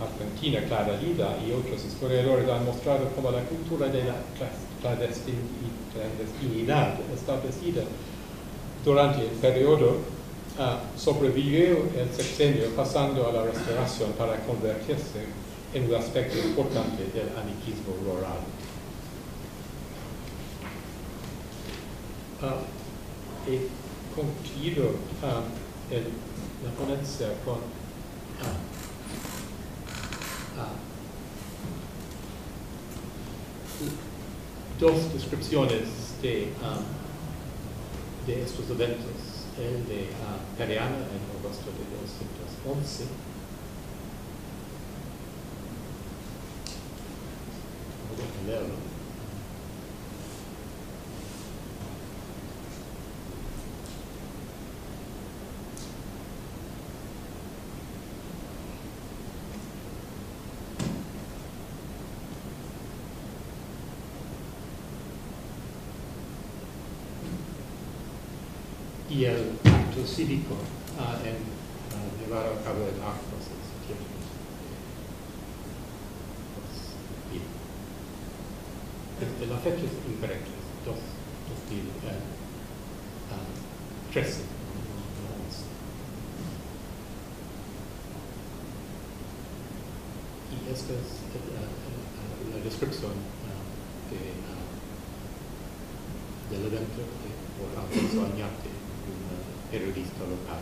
Speaker 5: argentina Clara Lida y otros historiadores han mostrado cómo la cultura de la clandestinidad establecida durante el periodo sobrevivió el sexenio, pasando a la restauración para convertirse en un aspecto importante del anarquismo rural. He concluido la ponencia con dos descripciones de estos eventos, el de Periana en agosto de 211, voy a leerlo. Y el acto cívico llevado a cabo en Arcos en septiembre. La fecha es incorrecta, 2013. Y esta es la descripción del evento por Alfonso Añate, un periodista local.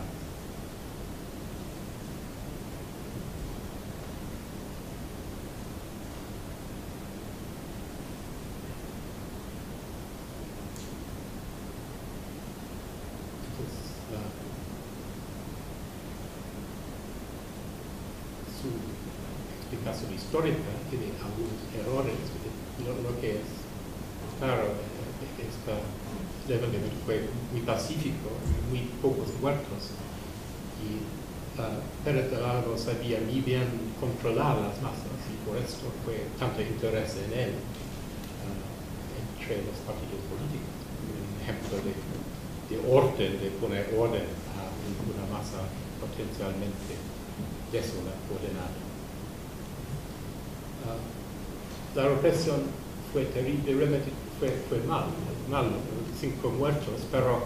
Speaker 5: Su explicación histórica tiene algunos errores. Lo que es claro, esta levantamiento fue muy pacífico, muy pocos muertos, y Pérez de Largo sabía muy bien controlar las masas, y por esto fue tanto interés en él entre los partidos políticos. Un ejemplo de orden, de poner orden a una masa potencialmente desordenada. La represión fue terrible, realmente fue mal, 5 muertos, pero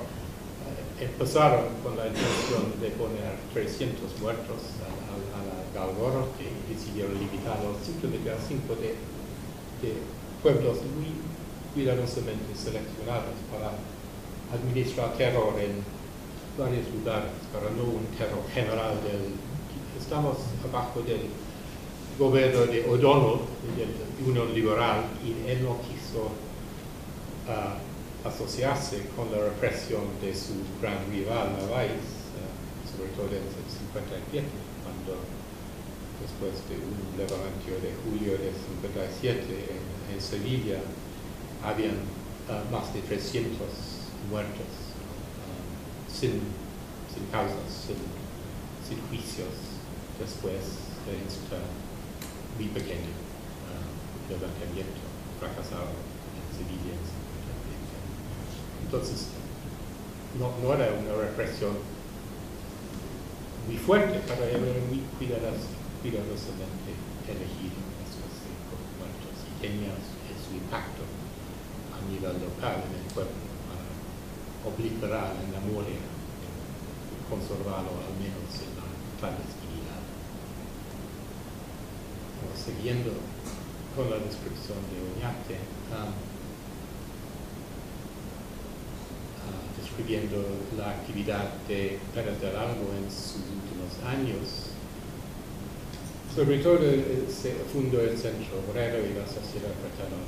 Speaker 5: empezaron con la intención de poner 300 muertos a la Galgoro, que decidieron limitarlo simplemente a 5 de pueblos muy cuidadosamente seleccionados para administrar terror en varios lugares, pero no un terror general. Estamos abajo del gobierno de O'Donnell, de la Unión Liberal, y él no quiso asociarse con la represión de su gran rival, Narváez, sobre todo en el 57, cuando después de un levantamiento de julio de 57 en Sevilla, habían más de 300 muertos sin causas, sin juicios, después de este muy pequeño levantamiento fracasado en Sevilla en 57. Entonces, no era una represión muy fuerte, pero era muy cuidadosamente elegido estos 5 muertos y tenía su impacto a nivel local en el pueblo para obliterar la memoria, conservarlo al menos en la clandestinidad. Siguiendo con la descripción de Oñate, describiendo la actividad de Pérez del Albo en sus últimos años. Sobre todo se fundó el Centro Obrero y la Sociedad Fraternal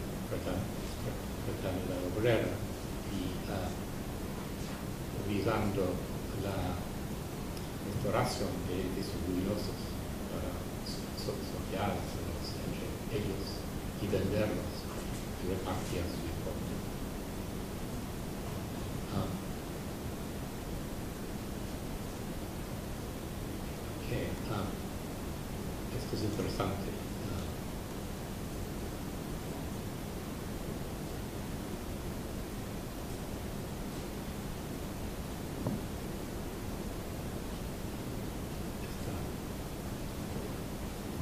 Speaker 5: Obrera, y realizando la restauración de sus ruinosos para asociarlos entre ellos y venderlos y repartir su importe. Esto es interesante.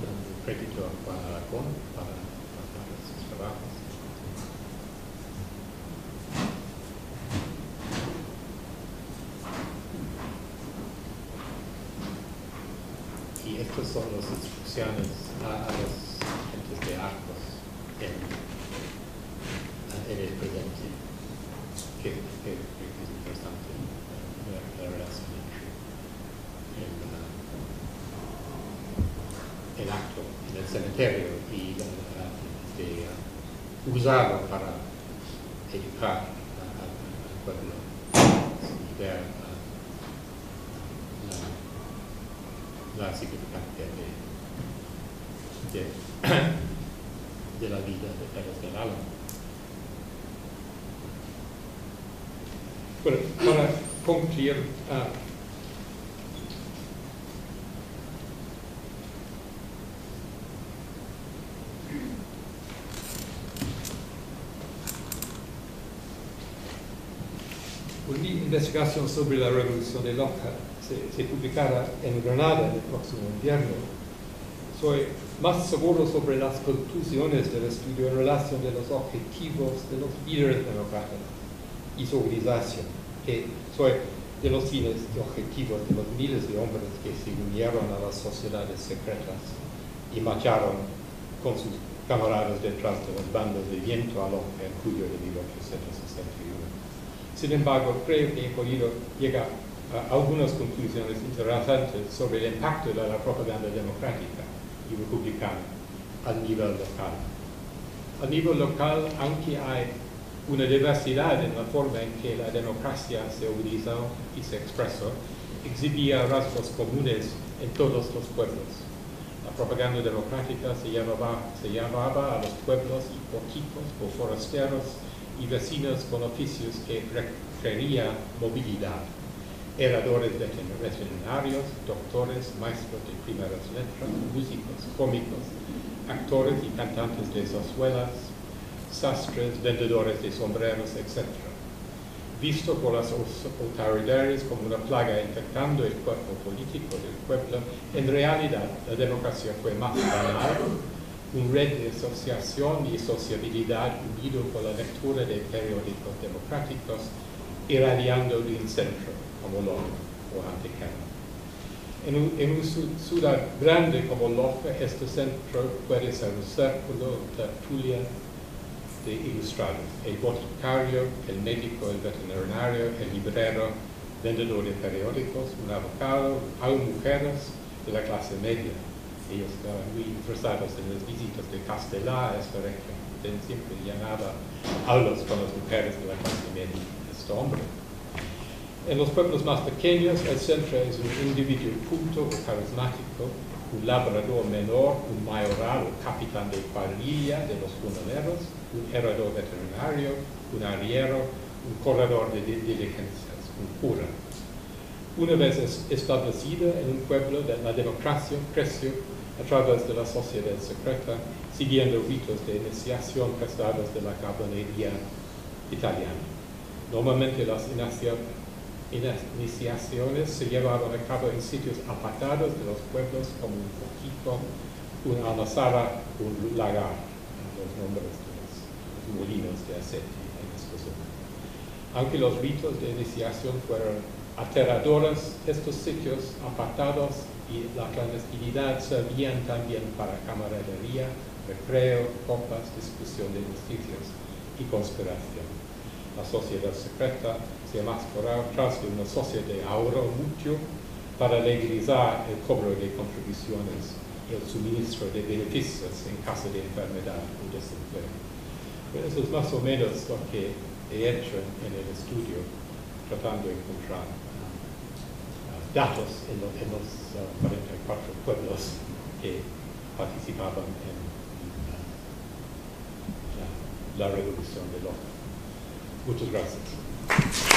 Speaker 5: Dando crédito a Juan Aragón para sus trabajos. Y estas son las instrucciones a los agentes de Arcos en el presente, que es interesante la relación entre el acto en el cementerio y de usarlo para educar al pueblo y ver la significancia de la vida de Pérez del Albo. Bueno, para concluir, mi investigación sobre la Revolución de Loja se publicará en Granada el próximo invierno. Soy más seguro sobre las conclusiones del estudio en relación de los objetivos de los líderes demócratas y su organización, que soy de los fines y objetivos de los miles de hombres que se unieron a las sociedades secretas y marcharon con sus camaradas detrás de las bandas de viento a Loja en julio de 1861. Sin embargo, creo que he podido llegar a algunas conclusiones interesantes sobre el impacto de la propaganda democrática y republicana a nivel local. A nivel local, aunque hay una diversidad en la forma en que la democracia se organizó y se expresó, exhibía rasgos comunes en todos los pueblos. La propaganda democrática se llamaba a los pueblos hipóticos o forasteros y vecinos con oficios que requerían movilidad. Heredores veterinarios, doctores, maestros de primeras letras, músicos, cómicos, actores y cantantes de zarzuelas, sastres, vendedores de sombreros, etc. Visto por las autoridades como una plaga infectando el cuerpo político del pueblo, en realidad la democracia fue más banal, una red de asociación y sociabilidad unido por la lectura de periódicos democráticos, irradiando de un centro como Loja o Antequera. En una ciudad grande como Loja, este centro puede ser un círculo, tertulia de ilustrados, el boticario, el médico, el veterinario, el librero, vendedor de periódicos, un abogado, aún mujeres de la clase media. Ellos estaban muy interesados en las visitas de Castellares, por ejemplo. Siempre llamaba aulas con las mujeres de la clase media, este hombre. En los pueblos más pequeños, el centro es un individuo culto o carismático, un labrador menor, un mayoral o capitán de cuadrilla de los jornaleros, un herrador veterinario, un arriero, un corredor de diligencias, un cura. Una vez establecida en un pueblo, la democracia creció a través de la sociedad secreta, siguiendo ritos de iniciación prestados de la caballería italiana. Normalmente las iniciaciones se llevaban a cabo en sitios apartados de los pueblos como un foquito, una almazara, un lagar, los nombres de los molinos de aceite en esta zona. Aunque los ritos de iniciación fueron aterradores, estos sitios apartados y la clandestinidad servían también para camaradería, recreo, copas, discusión de justicias y conspiración. La sociedad secreta se enmascaraba tras de una sociedad de ahorro mutuo para legalizar el cobro de contribuciones y el suministro de beneficios en caso de enfermedad o desempleo. Pero eso es más o menos lo que he hecho en el estudio, tratando de encontrar datos en los 44 pueblos que participaban en la revolución de Loja. Muchas gracias.